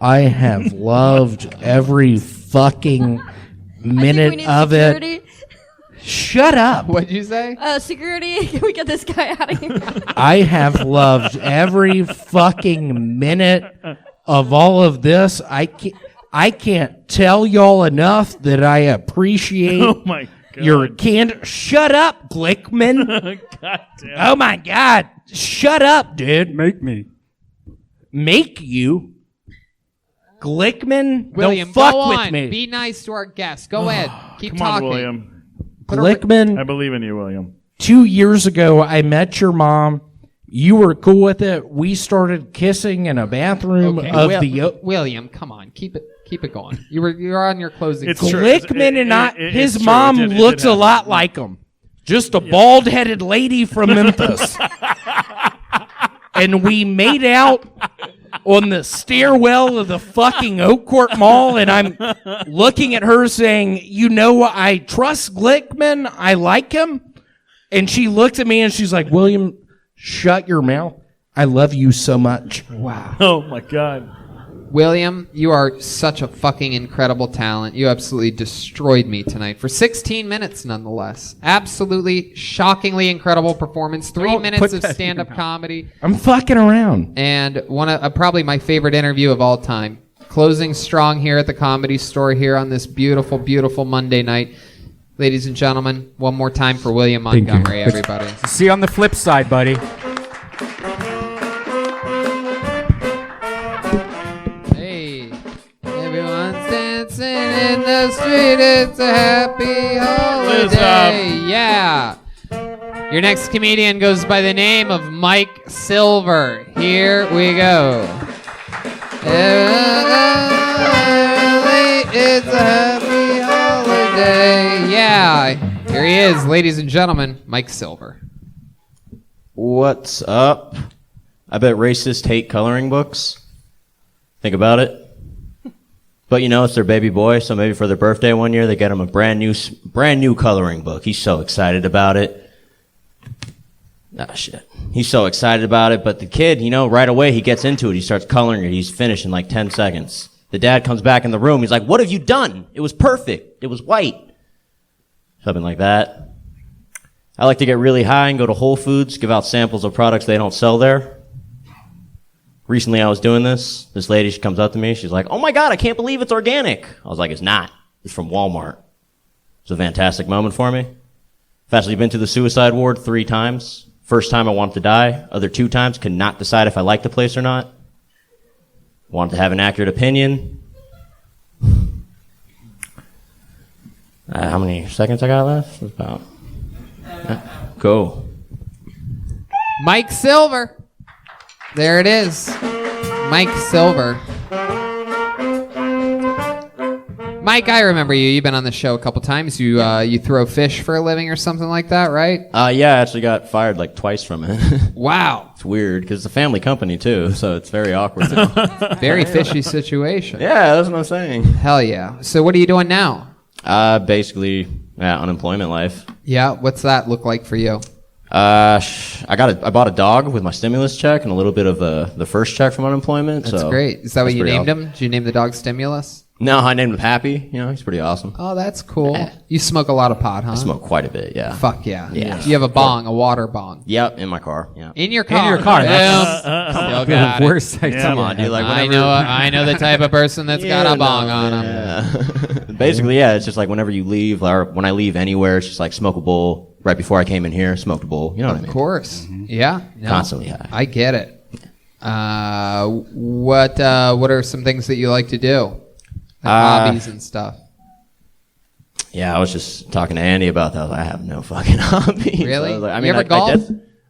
I have loved every fucking minute of it. Shut up. What'd you say? Security, can we get this guy out of here? I have loved every fucking minute of all of this. I can't tell y'all enough that I appreciate your candor. Shut up, Glickman. God damn. Oh my God. Shut up, dude. Make you? Glickman? William, don't fuck go on. with me. Be nice to our guests. Go ahead. Keep Come talking. on, William. Glickman. I believe in you, William. 2 years ago, I met your mom. You were cool with it. We started kissing in a bathroom of William, come on. Keep it going. You're on your closing. It's Glickman and his mom looks a lot like him. Just a bald-headed lady from Memphis. And we made out on the stairwell of the fucking Oak Court Mall, and I'm looking at her saying, I trust Glickman. I like him. And she looked at me and she's like, William, shut your mouth. I love you so much. Wow. Oh, my God. William, you are such a fucking incredible talent. You absolutely destroyed me tonight for 16 minutes, nonetheless. Absolutely shockingly incredible performance. 3 minutes of stand-up comedy. I'm fucking around. And one of probably my favorite interview of all time. Closing strong here at the Comedy Store here on this beautiful, beautiful Monday night. Ladies and gentlemen, one more time for William Montgomery, everybody. See you on the flip side, buddy. Hey, everyone's dancing in the street. It's a happy holiday. Yeah. Your next comedian goes by the name of Mike Silver. Here we go. It's a happy holiday. Yeah. Here he is, ladies and gentlemen, Mike Silver. What's up? I bet racists hate coloring books. Think about it. But it's their baby boy, so maybe for their birthday one year, they get him a brand new coloring book. He's so excited about it. Shit. He's so excited about it, but the kid, right away he gets into it. He starts coloring it. He's finished in like 10 seconds. The dad comes back in the room. He's like, "What have you done? It was perfect. It was white." Something like that. I like to get really high and go to Whole Foods, give out samples of products they don't sell there. Recently I was doing this. This lady, she comes up to me. She's like, "Oh my God, I can't believe it's organic." I was like, "It's not. It's from Walmart." It's a fantastic moment for me. I've actually been to the suicide ward 3 times. First time I wanted to die. Other 2 times, could not decide if I liked the place or not. Wanted to have an accurate opinion. How many seconds I got left? About. Go. Mike Silver. There it is. Mike Silver. Mike, I remember you. You've been on the show a couple times. You throw fish for a living or something like that, right? Yeah, I actually got fired like twice from it. Wow. It's weird because it's a family company too, so it's very awkward. Very fishy situation. Yeah, that's what I'm saying. Hell yeah. So what are you doing now? Basically, unemployment life. Yeah, what's that look like for you? I bought a dog with my stimulus check and a little bit of the first check from unemployment. That's great. Is that what you named him? Did you name the dog Stimulus? No, I named him Happy. He's pretty awesome. Oh, that's cool. You smoke a lot of pot, huh? I smoke quite a bit, yeah. Fuck yeah. Yeah. You have a bong, a water bong. Yep, in my car. Yeah. In your car. In your car. Still got it. Worst. Come on, dude. Like I know the type of person that's got a bong on him. Yeah. Basically, yeah. It's just like whenever you leave, or when I leave anywhere, it's just like smoke a bowl. Right before I came in here, smoked a bowl. You know what I mean? Of course. Yeah. No, constantly high. I get it. What are some things that you like to do? Like hobbies and stuff. Yeah, I was just talking to Andy about that. I have no fucking hobbies. Really? Like, you ever golf?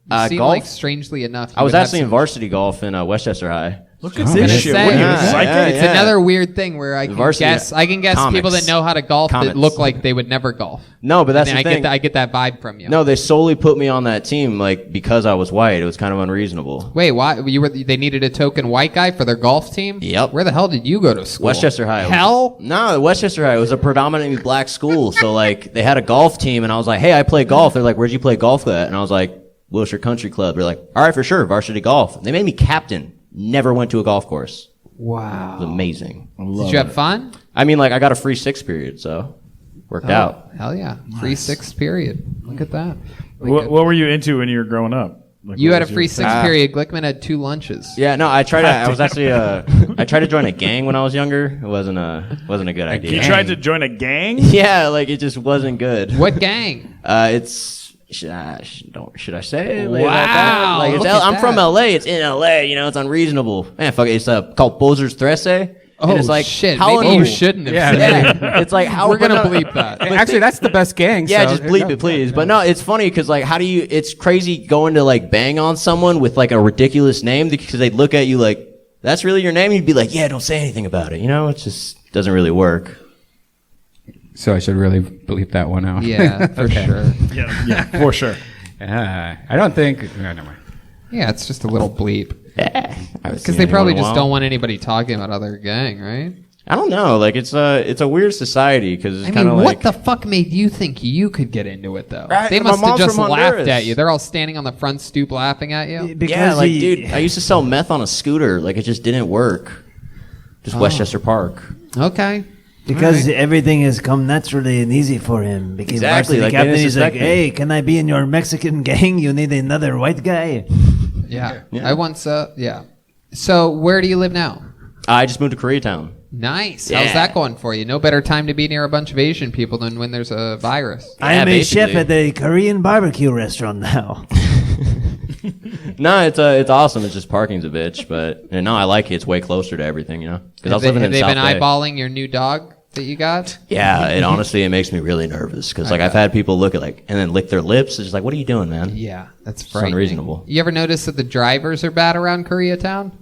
golf? Like strangely enough. I was actually in varsity golf in Westchester High. Look at this shit. What are you, psychic? It's another weird thing where I can guess comics. people that know how to golf that look like they would never golf. No, but that's the thing. I get that vibe from you. No, they solely put me on that team like because I was white. It was kind of unreasonable. Wait, why? They needed a token white guy for their golf team? Yep. Where the hell did you go to school? Westchester High. Hell? No, Westchester High was a predominantly black school. So like they had a golf team and I was like, "Hey, I play golf." They're like, "Where'd you play golf at?" And I was like, "Wilshire Country Club." They're like, "All right, for sure, varsity golf." They made me captain. Never went to a golf course. Wow. It was amazing. Did you have fun? I mean, like, I got a free 6 period, so worked out. Hell yeah. Free 6 period. Look at that. What were you into when you were growing up? Like, you had a free 6 period. Glickman had 2 lunches. Yeah, no, I tried to, I was actually, I tried to join a gang when I was younger. It wasn't a good idea. You tried to join a gang? Yeah, like, it just wasn't good. What gang? Should I say? Wow. Like I'm from LA. It's in LA. It's unreasonable. Man, fuck it. It's called Bozer's Trece. Oh, it's like, shit. How Maybe you shouldn't have said yeah. It's like, how we're going to bleep that. Actually, that's the best gang. Yeah, so just bleep it, please. But no, it's funny because, like, it's crazy going to, like, bang on someone with, like, a ridiculous name because they look at you like, that's really your name? You'd be like, yeah, don't say anything about it. It just doesn't really work. So I should really bleep that one out. Yeah, for sure. Yeah, for sure. I don't think. No, never mind. Yeah, it's just a little bleep. Yeah, because they probably just don't want anybody talking about other gang, right? I don't know. Like it's a weird society because it's kind of like. What the fuck made you think you could get into it though? Right, they must have just laughed Honduras. at you. They're all standing on the front stoop laughing at you. Because dude, I used to sell meth on a scooter. Like it just didn't work. Just Westchester Park. Okay. Because everything has come naturally and easy for him. Became Exactly, varsity like, they captain. didn't He's like, suspect me. hey, can I be in your Mexican gang? You need another white guy. Yeah. I once, yeah. So where do you live now? I just moved to Koreatown. Nice. Yeah. How's that going for you? No better time to be near a bunch of Asian people than when there's a virus. I am a chef at a Korean barbecue restaurant now. No, it's awesome. It's just parking's a bitch, but no, I like it. It's way closer to everything, you know. Because I was living in Have South they been Bay. eyeballing your new dog that you got? Yeah, it honestly it makes me really nervous because like I've had people look at like and then lick their lips. It's just like, what are you doing, man? Yeah, that's It's frightening. unreasonable. You ever notice that the drivers are bad around Koreatown?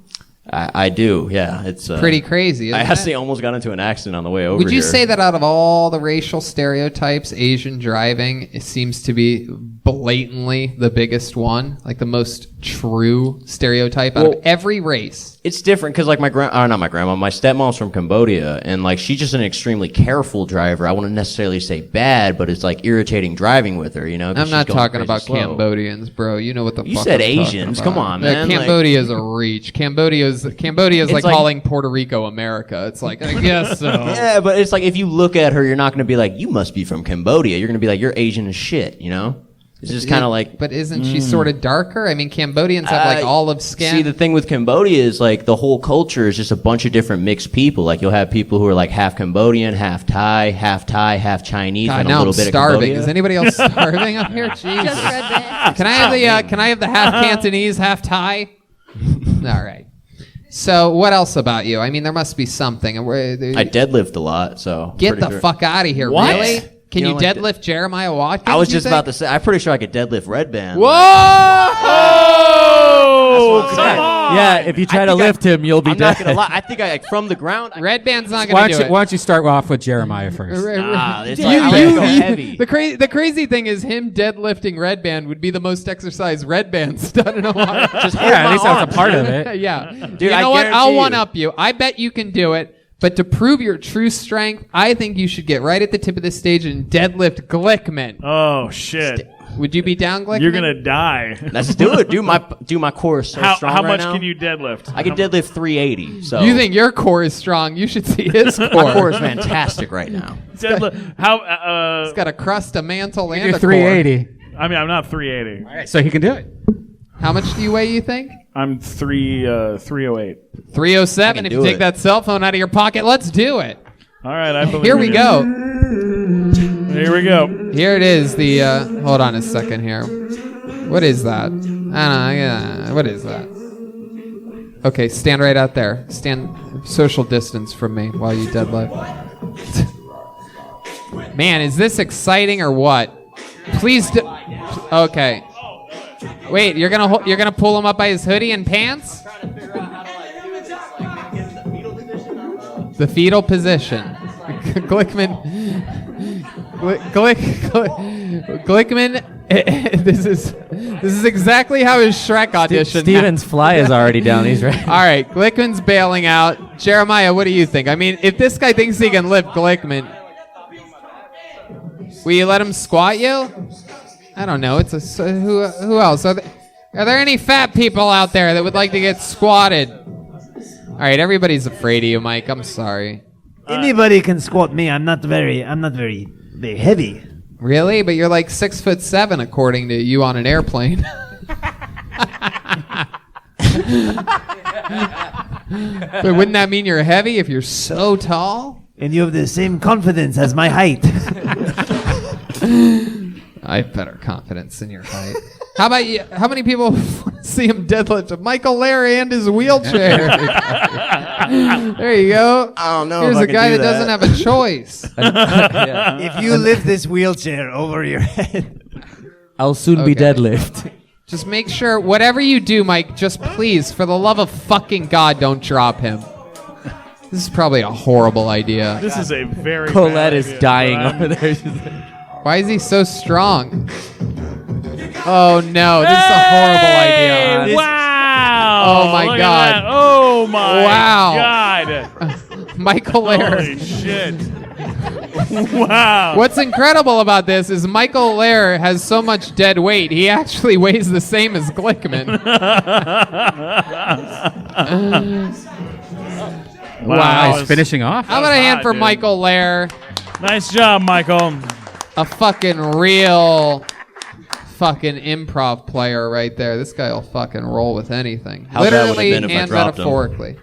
I do. Yeah, it's Pretty crazy, I isn't actually it? almost got into an accident on the way over. Would you here. say that out of all the racial stereotypes, Asian driving it seems to be blatantly the biggest one, like the most true stereotype out of every race? It's different because like my stepmom's from Cambodia, and like she's just an extremely careful driver. I wouldn't necessarily say bad, but it's like irritating driving with her, you know. 'cause I'm she's not going talking crazy about slow. Cambodians, bro. You know what the You fuck said I'm talking Asians. about. Come on, man. Like- Cambodia's a reach. Cambodia's It's like like- calling Puerto Rico America. It's like, I guess so. Yeah, but it's like if you look at her, you're not going to be like, you must be from Cambodia. You're going to be like, you're Asian as shit, you know? It's just kind of like. But isn't she sort of darker? I mean, Cambodians have like olive skin. See, the thing with Cambodia is like the whole culture is just a bunch of different mixed people. Like you'll have people who are like half Cambodian, half Thai, half Chinese, God, and a now little I'm bit starving. of Cambodia. Is anybody else starving up here? Jesus. Can I have the half Cantonese, half Thai? All right. So what else about you? I mean, there must be something. I deadlift a lot, so. Get pretty the sure. fuck out of here! What? Really? Can you You don't like deadlift Jeremiah Watkins? I was you just think? about to say, I'm pretty sure I could deadlift Red Band. Whoa! Oh, come on! Yeah, if you try to lift him, you'll be I'm dead. not gonna lie. I think I like from the ground. Red Band's not Why going to do don't, it. why don't you start off with Jeremiah first? It's like, I like to go heavy. The crazy thing is him deadlifting Red Band would be the most exercise Red Band's done in a while. Just hold Yeah, at my least that was a arms. part of it. Yeah. Dude, you I know what? guarantee I'll you. one up you. I bet you can do it. But to prove your true strength, I think you should get right at the tip of the stage and deadlift Glickman. Oh shit! Would you be down, Glickman? You're gonna die. Let's do it. Do my core is so strong How right much now. can you deadlift? I can deadlift 380. So You think your core is strong? You should see his core. my core is fantastic right now. Deadlift? How? It's got a crust, a mantle, and You're a 380. I mean, I'm not 380. All right, so he can do it. core. How much do you weigh, you think? I'm 308. 307. If you do take it. that cell phone out of your pocket, let's do it. All right, I believe Here we you. go. Here we go. Here it is. The hold on a second here. What is that? I don't know. Yeah, what is that? Okay, stand right out there. Stand social distance from me while you deadlift. Man, is this exciting or what? Please do. Okay. Wait, you're gonna pull him up by his hoodie and pants? The fetal position. Glickman. Glickman. This is exactly how his Shrek audition. Steven's fly is already down. He's ready. All right, Glickman's bailing out. Jeremiah, what do you think? I mean, if this guy thinks he can lift Glickman, will you let him squat you? I don't know. It's who else? Are there any fat people out there that would like to get squatted? All right, everybody's afraid of you, Mike. I'm sorry. Anybody can squat me. I'm not very heavy. Really? But you're like 6'7" according to you on an airplane. But wouldn't that mean you're heavy if you're so tall? And you have the same confidence as my height. I have better confidence in your height. How about you? How many people want to see him deadlift Michael Larry and his wheelchair? There you go. I don't know. Here's if I a can guy do that doesn't have a choice. If you lift this wheelchair over your head, I'll soon be deadlift. Just make sure, whatever you do, Mike, just please, for the love of fucking God, don't drop him. This is probably a horrible idea. This is a very Colette bad is idea, dying but over there. Why is he so strong? Oh no, this is a horrible idea. Wow! Oh my Look at God. that. Oh my Wow. God! Michael Lair. Holy shit! Wow! What's incredible about this is Michael Lair has so much dead weight, he actually weighs the same as Glickman. Wow. He's finishing off. How about a hand for Michael Lair? Nice job, Michael. A fucking real fucking improv player right there. This guy will fucking roll with anything. How bad would it have Literally been if I and dropped him? metaphorically.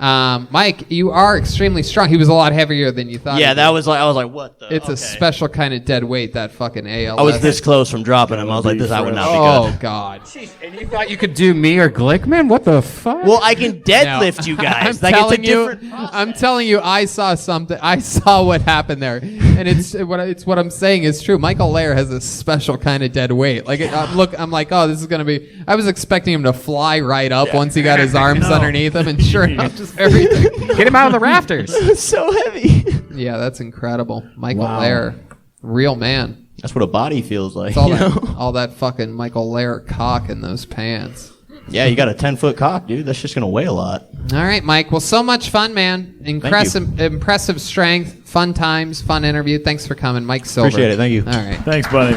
Mike, you are extremely strong. He was a lot heavier than you thought. Yeah, he'd that be. was like, I was like, what the? It's a special kind of dead weight, that fucking ALS. I was this close from dropping him. I was like, this, I would not be good. Oh, God. And you thought you could do me or Glickman? What the fuck? Well, I can deadlift you guys. I'm Like, it's a telling you, different. I'm telling you, I saw something. I saw what happened there, and it's what I'm saying is true. Michael Lair has a special kind of dead weight. Like, I'm like, oh, this is gonna be. I was expecting him to fly right up once he got his arms underneath him, and sure enough, just everything. Get him out of the rafters. So heavy. Yeah, that's incredible. Michael Lair, real man. That's what a body feels like. It's all you that, know? all that fucking Michael Lair cock in those pants. Yeah, you got a 10-foot cock, dude. That's just gonna weigh a lot. All right, Mike. Well, so much fun, man. Impressive strength, fun times, fun interview. Thanks for coming, Mike Silver. Appreciate it. Thank you. All right. Thanks, buddy.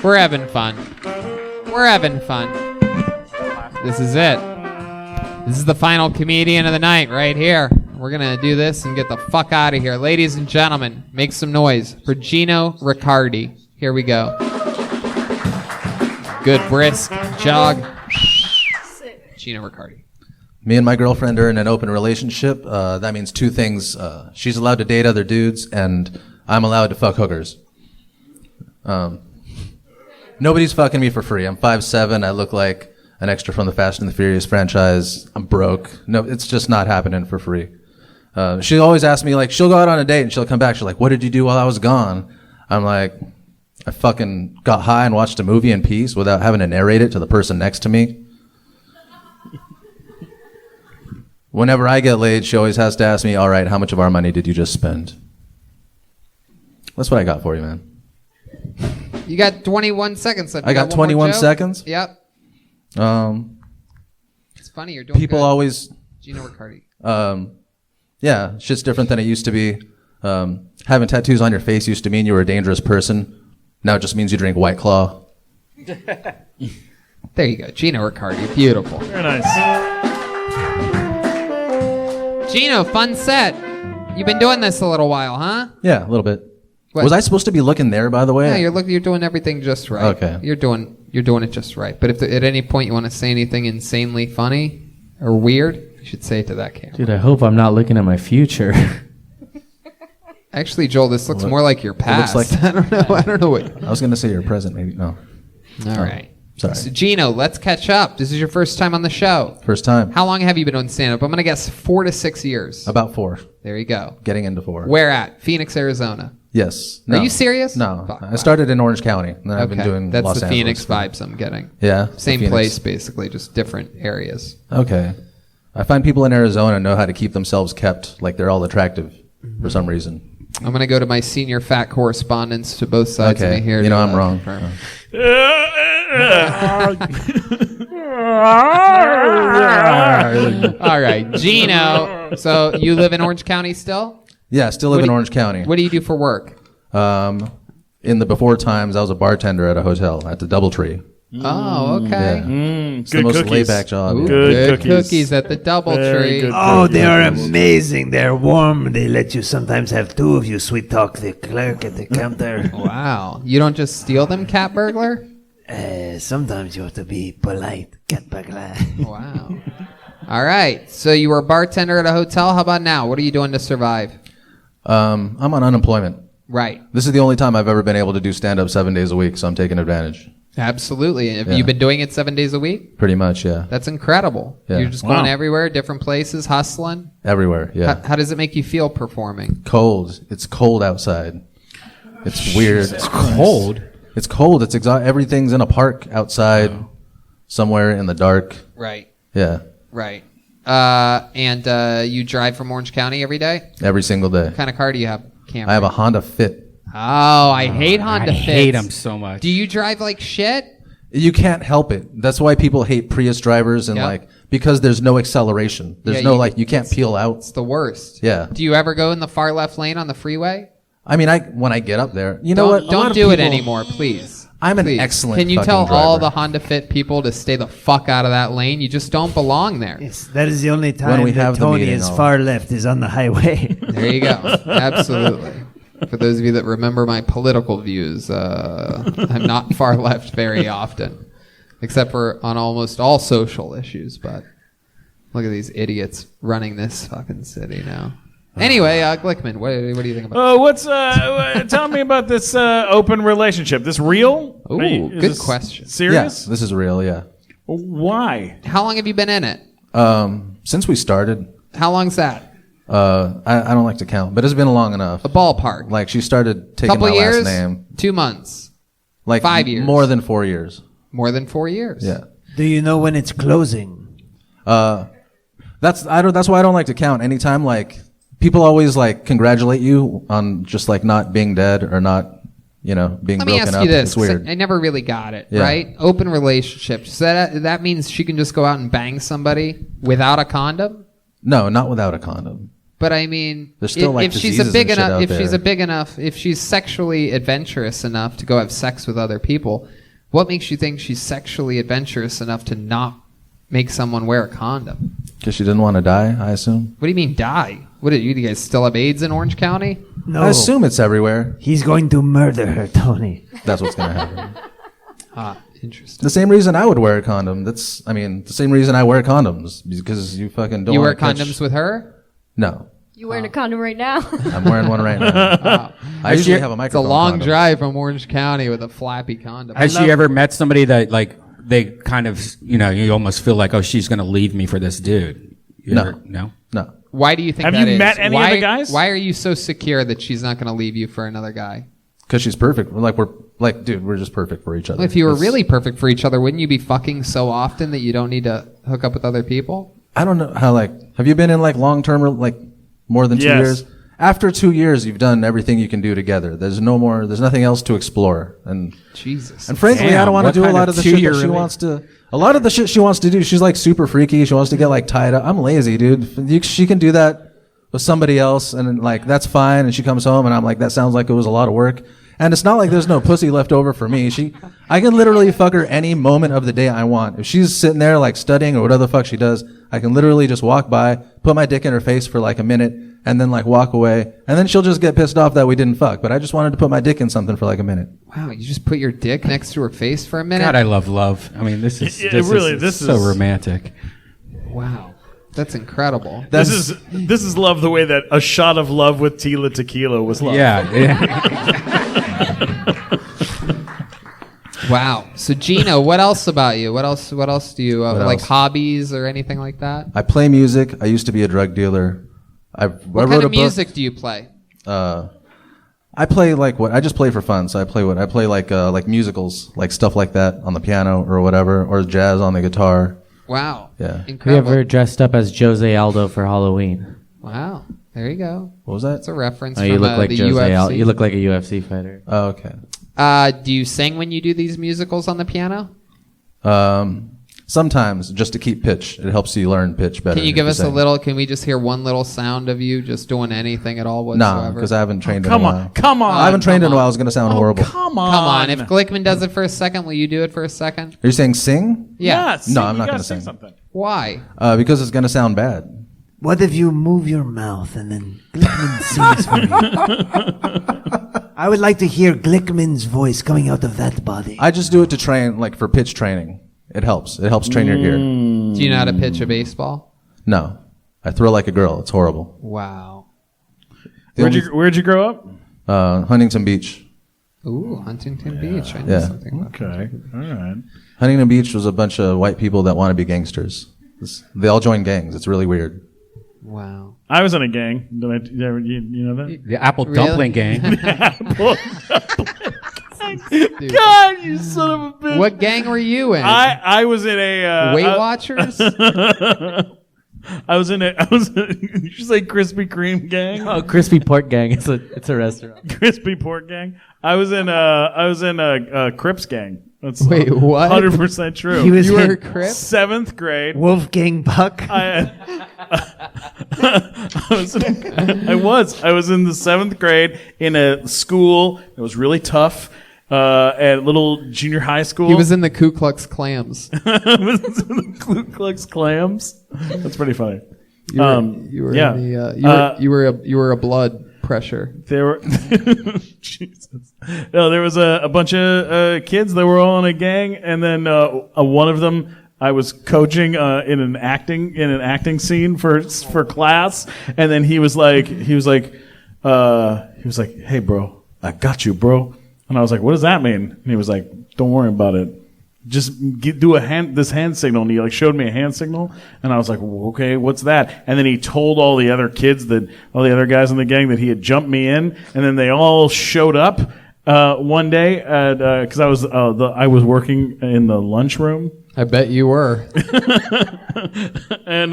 We're having fun. We're having fun. This is it. This is the final comedian of the night right here. We're going to do this and get the fuck out of here. Ladies and gentlemen, make some noise for Gino Riccardi. Here we go. Good brisk jog. Gino Riccardi. Me and my girlfriend are in an open relationship. That means two things. She's allowed to date other dudes, and I'm allowed to fuck hookers. Nobody's fucking me for free. I'm 5'7". I look like an extra from the Fast and the Furious franchise. I'm broke. No, it's just not happening for free. She always asks me, like, she'll go out on a date and she'll come back. She's like, what did you do while I was gone? I'm like, I fucking got high and watched a movie in peace without having to narrate it to the person next to me. Whenever I get laid, she always has to ask me, all right, how much of our money did you just spend? That's what I got for you, man. You got 21 seconds left. I got 21 seconds? Yep. It's funny. You're doing people good. always... Gino Riccardi. Yeah, shit's different than it used to be. Having tattoos on your face used to mean you were a dangerous person. Now it just means you drink White Claw. There you go. Gino Riccardi. Beautiful. Very nice. Gino, fun set. You've been doing this a little while, huh? Yeah, a little bit. What? Was I supposed to be looking there, by the way? Yeah, you're doing everything just right. Okay. You're doing it just right. But if at any point you want to say anything insanely funny or weird, you should say it to that camera. Dude, I hope I'm not looking at my future. Actually, Joel, this looks more like your past. It looks like, I don't know what. I was going to say your present, maybe. No. All right. Sorry. So, Gino, let's catch up. This is your first time on the show. First time. How long have you been doing stand-up? I'm going to guess 4 to 6 years. About 4. There you go. Getting into 4. Where at? Phoenix, Arizona. Yes. Are you serious? No. Fuck, I started in Orange County, and then I've been doing That's Los the Angeles. Phoenix vibes I'm getting. Yeah. Same Phoenix. place, basically, just different areas. Okay. I find people in Arizona know how to keep themselves kept like they're all attractive for some reason. I'm going to go to my senior fat correspondents to both sides of me here. You know, I'm wrong. All right, Gino. So you live in Orange County still? Yeah, still live in Orange County. What do you do for work? In the before times, I was a bartender at a hotel at the Doubletree. Oh, okay. Yeah. It's the good most cookies. laid-back job. Ooh, yeah. good cookies. cookies at the Doubletree. good Oh, they are amazing. They're warm. They let you sometimes have 2 of you sweet talk the clerk at the counter. Wow. You don't just steal them, cat burglar? Sometimes you have to be polite, cat burglar. Wow. All right. So you were a bartender at a hotel. How about now? What are you doing to survive? I'm on unemployment. Right. This is the only time I've ever been able to do stand-up 7 days a week, so I'm taking advantage. Absolutely. Have Yeah. you been doing it 7 days a week? Pretty much, yeah. That's incredible. Yeah. You're just Wow. going everywhere, different places, hustling. Everywhere, yeah. How does it make you feel performing? Cold. It's cold outside. It's weird. It's cold. It's cold. It's everything's in a park outside, somewhere in the dark. Right. Yeah, Right. And you drive from Orange County every day? every single day. What kind of car do you have? Camry. I have a Honda Fit. Oh, I hate Honda Fits. I hate them so much. Do you drive like shit? You can't help it. That's why people hate Prius drivers and Yep. because there's no acceleration. There's Yeah, no you can't peel out. It's the worst. Yeah. Do you ever go in the far left lane on the freeway? I mean, when I get up there, you know what? A lot Don't of do it people- anymore, please. I'm an Please. excellent Can you fucking tell driver. all the Honda Fit people to stay the fuck out of that lane? You just don't belong there. Yes, that is the only When time we that have the Tony meeting, is I'll- far left is on the highway. There you go. Absolutely. For those of you that remember my political views, I'm not far left very often, except for on almost all social issues. But look at these idiots running this fucking city now. Anyway, Glickman, what do you think about Tell me about this open relationship. This real? Ooh, Is good this question. Serious? Yeah, this is real, yeah. Why? How long have you been in it? Since we started, How long's that? I don't like to count, but it's been long enough. A ballpark. Like she started taking Couple my years? last name. 2 months? Like 5 years? More than 4 years. More than 4 years? Yeah. Do you know when it's closing? That's why I don't like to count. Anytime like people always like congratulate you on just like not being dead or not, being Let me broken ask up. you this. It's weird. I never really got it, Yeah. right? Open relationship. So that means she can just go out and bang somebody without a condom? No, not without a condom. But I mean, There's still, like, if she's a diseases big and shit enough, out if she's sexually adventurous enough to go have sex with other people, what makes you think she's sexually adventurous enough to not make someone wear a condom? Because she didn't want to die, I assume. What do you mean die? What do you guys still have AIDS in Orange County? No. I assume it's everywhere. He's going to murder her, Tony. That's what's going to happen. Interesting. The same reason I would wear a condom. The same reason I wear condoms. Because you fucking don't You wear wanna condoms with her? No. You wearing a condom right now? I'm wearing one right now. I usually have a It's a microphone long condom. drive from Orange County with a flappy condom. Has she ever met somebody that like they kind of you almost feel like, oh, she's gonna leave me for this dude? No. Why do you think Have that you is? met any of the guys? Why are you so secure that she's not going to leave you for another guy? Because she's perfect. We're just perfect for each other. If you were It's- really perfect for each other, wouldn't you be fucking so often that you don't need to hook up with other people? I don't know how have you been in like long term more than 2 Yes. years? After 2 years, you've done everything you can do together. There's nothing else to explore. And Jesus. And frankly, Damn, I don't want what to do a kind lot of of the shit that 2-year she rela- wants to. A lot of the shit she wants to do, she's like super freaky. She wants to get like tied up. I'm lazy, dude. She can do that with somebody else, and like that's fine. And she comes home, and I'm like, that sounds like it was a lot of work. And it's not like there's no pussy left over for me. I can literally fuck her any moment of the day I want. If she's sitting there like studying or whatever the fuck she does, I can literally just walk by, put my dick in her face for like a minute, and then like walk away. And then she'll just get pissed off that we didn't fuck. But I just wanted to put my dick in something for like a minute. Wow, you just put your dick next to her face for a minute? God, I love love. I mean, this is so romantic. Wow. That's incredible. This is love the way that a shot of love with Tila Tequila was love. Yeah. Wow. So Gino, what else about you? What else do you like else? hobbies or anything like that? I play music. I used to be a drug dealer. I What wrote kind a of book. music do you play? I play I just play for fun. So I play like musicals, like stuff like that on the piano or whatever, or jazz on the guitar. Wow. Yeah. We Incredible. ever dressed up as Jose Aldo for Halloween? Wow. There you go. What was that? That's a reference Oh, from you look like the Jose UFC. Aldo. You look like a UFC fighter. Oh, okay. Do you sing when you do these musicals on the piano? Sometimes just to keep pitch. It helps you learn pitch better. Can you if give us a sing. little? Can we just hear one little sound of you just doing anything at all No, whatsoever? because I haven't trained in a Come while. on, come on. I haven't trained in a come while. on. It's going to sound horrible. Come on. Come on. If Glickman does it for a second, will you do it for a second? Are you saying sing? Yeah. Yes. No, I'm you not gotta gonna sing. something. Why? Because it's going to sound bad. What if you move your mouth and then Glickman sings for you? I would like to hear Glickman's voice coming out of that body. I just do it to train, like for pitch training. It helps. It helps train your ear. Do you know how to pitch a baseball? No, I throw like a girl. It's horrible. Wow. Where'd you grow up? Huntington Beach. Ooh, Huntington Beach. I know Yeah. something about Okay. All right. Huntington Beach was a bunch of white people that want to be gangsters. They all join gangs. It's really weird. Wow. I was in a gang. You know that? The Apple Really? Dumpling Gang. Dude. God, you son of a bitch. What gang were you in? I was in a Weight Watchers? I was in did you say Krispy Kreme gang? Oh, Crispy Pork Gang. It's a restaurant. Crispy Pork gang. I was in a Crips gang. That's Wait, what? 100% true. He was You were a in Crip? 7th grade. Wolfgang Puck. I was in the 7th grade in a school. It was really tough. at little junior high school. He was in the Ku Klux Klams. Ku Klux Klams. That's pretty funny. You were a blood pressure. There were Jesus. No, there was a bunch of kids that were all in a gang, and then one of them I was coaching in an acting scene for class, and then he was like, "Hey, bro, I got you, bro." And I was like, "What does that mean?" And he was like, "Don't worry about it. Just do this hand signal." And he like showed me a hand signal, and I was like, well, "Okay, what's that?" And then he told all the other guys in the gang that he had jumped me in, and then they all showed up one day because I was working in the lunchroom. I bet you were. and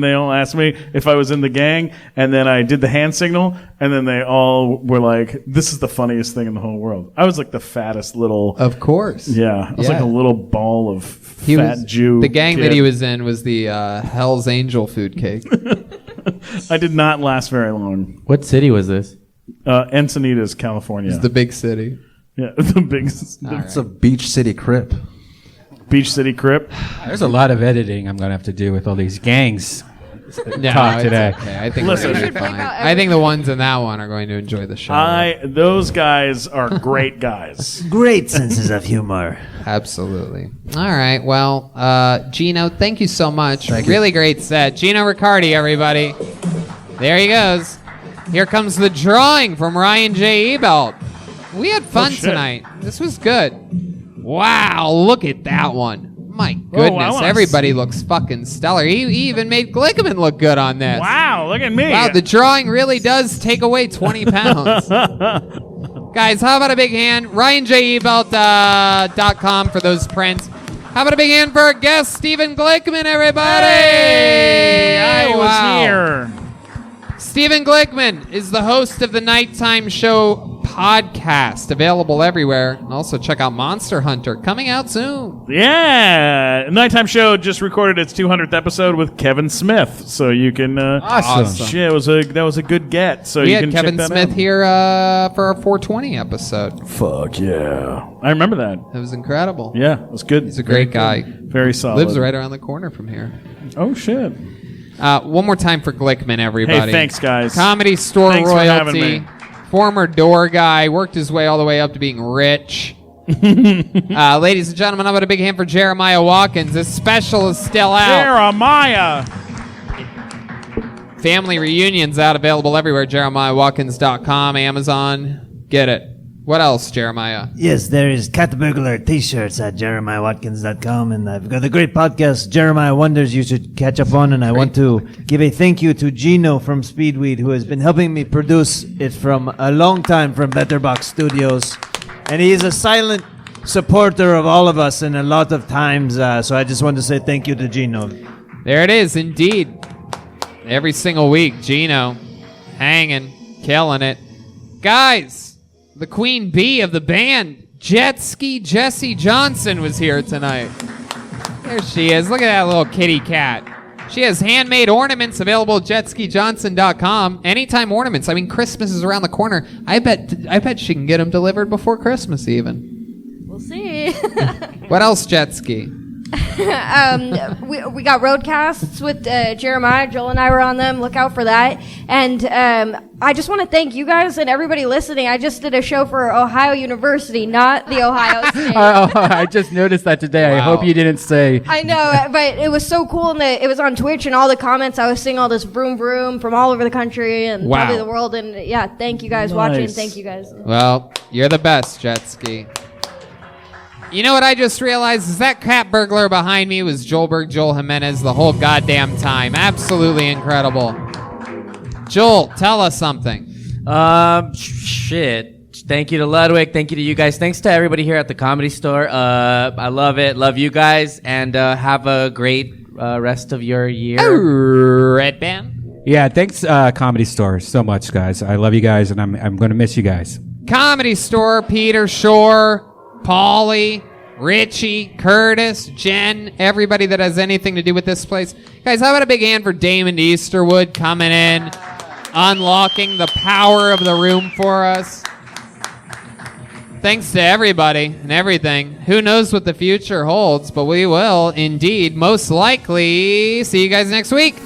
they all asked me if I was in the gang, and then I did the hand signal, and then they all were like, "This is the funniest thing in the whole world." I was like the fattest little. Of course. Yeah, I was like a little ball of fat Jew. The gang kid. that he was in was the Hell's Angel food cake. I did not last very long. What city was this? Encinitas, California. It's the big city. Yeah, the big. It's a beach city crip. Beach City Crip. There's a lot of editing I'm going to have to do with all these gangs No, talk today. Okay. I think we're gonna be fine. I think the ones in that one are going to enjoy the show. Those guys are great guys. Great senses of humor. Absolutely. All right. Well, Gino, thank you so much. Really great set. Gino Riccardi, everybody. There he goes. Here comes the drawing from Ryan J. Ebelt. We had fun tonight. This was good. Wow, look at that one. My goodness, everybody looks fucking stellar. He even made Glickman look good on this. Wow, look at me. Wow, the drawing really does take away 20 pounds. Guys, how about a big hand? RyanJEbelt.com for those prints. How about a big hand for our guest, Stephen Glickman, everybody? Hey, I was here. Stephen Glickman is the host of the Nighttime Show podcast, available everywhere. And also check out Monster Hunter, coming out soon. Yeah. Nighttime Show just recorded its 200th episode with Kevin Smith. So you can... Awesome. Yeah, that was a good get. So we you had can Kevin check that Smith out. here for our 420 episode. Fuck yeah. I remember that. It was incredible. Yeah, it was good. He's a great guy. Very solid. Lives right around the corner from here. Oh, shit. One more time for Glickman, everybody. Hey, thanks, guys. Comedy Store Thanks for having royalty. me. Former door guy. Worked his way all the way up to being rich. Ladies and gentlemen, how about a big hand for Jeremiah Watkins? This special is still out. Jeremiah! Family Reunions out, available everywhere. JeremiahWatkins.com, Amazon. Get it. What else, Jeremiah? Yes, there is Cat Burglar t-shirts at JeremiahWatkins.com, and I've got a great podcast, Jeremiah Wonders, you should catch up on, and I want to give a thank you to Gino from Speedweed, who has been helping me produce it from a long time from Betterbox Studios, and he is a silent supporter of all of us in a lot of times, so I just want to say thank you to Gino. There it is, indeed. Every single week, Gino hanging, killing it. Guys, the queen bee of the band, Jet Ski Jessie Johnson, was here tonight. There she is. Look at that little kitty cat. She has handmade ornaments available at jetskijohnson.com. Anytime ornaments. I mean, Christmas is around the corner. I bet she can get them delivered before Christmas even. We'll see. What else, Jet Ski? We got roadcasts with Jeremiah. Joel and I were on them. Look out for that. And I just want to thank you guys and everybody listening. I just did a show for Ohio University, not the Ohio State. I just noticed that today. Wow. I hope you didn't say. I know, but it was so cool. And it was on Twitch and all the comments. I was seeing all this vroom vroom from all over the country and Wow. probably the world. And yeah, thank you guys watching. Thank you guys. Well, you're the best, Jet Ski. You know what I just realized is that cat burglar behind me was Joel Jimenez the whole goddamn time. Absolutely incredible. Joel, tell us something. Shit. Thank you to Ludwig. Thank you to you guys. Thanks to everybody here at the Comedy Store. I love it. Love you guys. And have a great rest of your year. Red Band. Yeah, thanks, Comedy Store, so much, guys. I love you guys, and I'm going to miss you guys. Comedy Store, Peter Shore, Paulie, Richie, Curtis, Jen, everybody that has anything to do with this place. Guys, how about a big hand for Damon Easterwood coming in, unlocking the power of the room for us. Thanks to everybody and everything. Who knows what the future holds, but we will indeed most likely see you guys next week.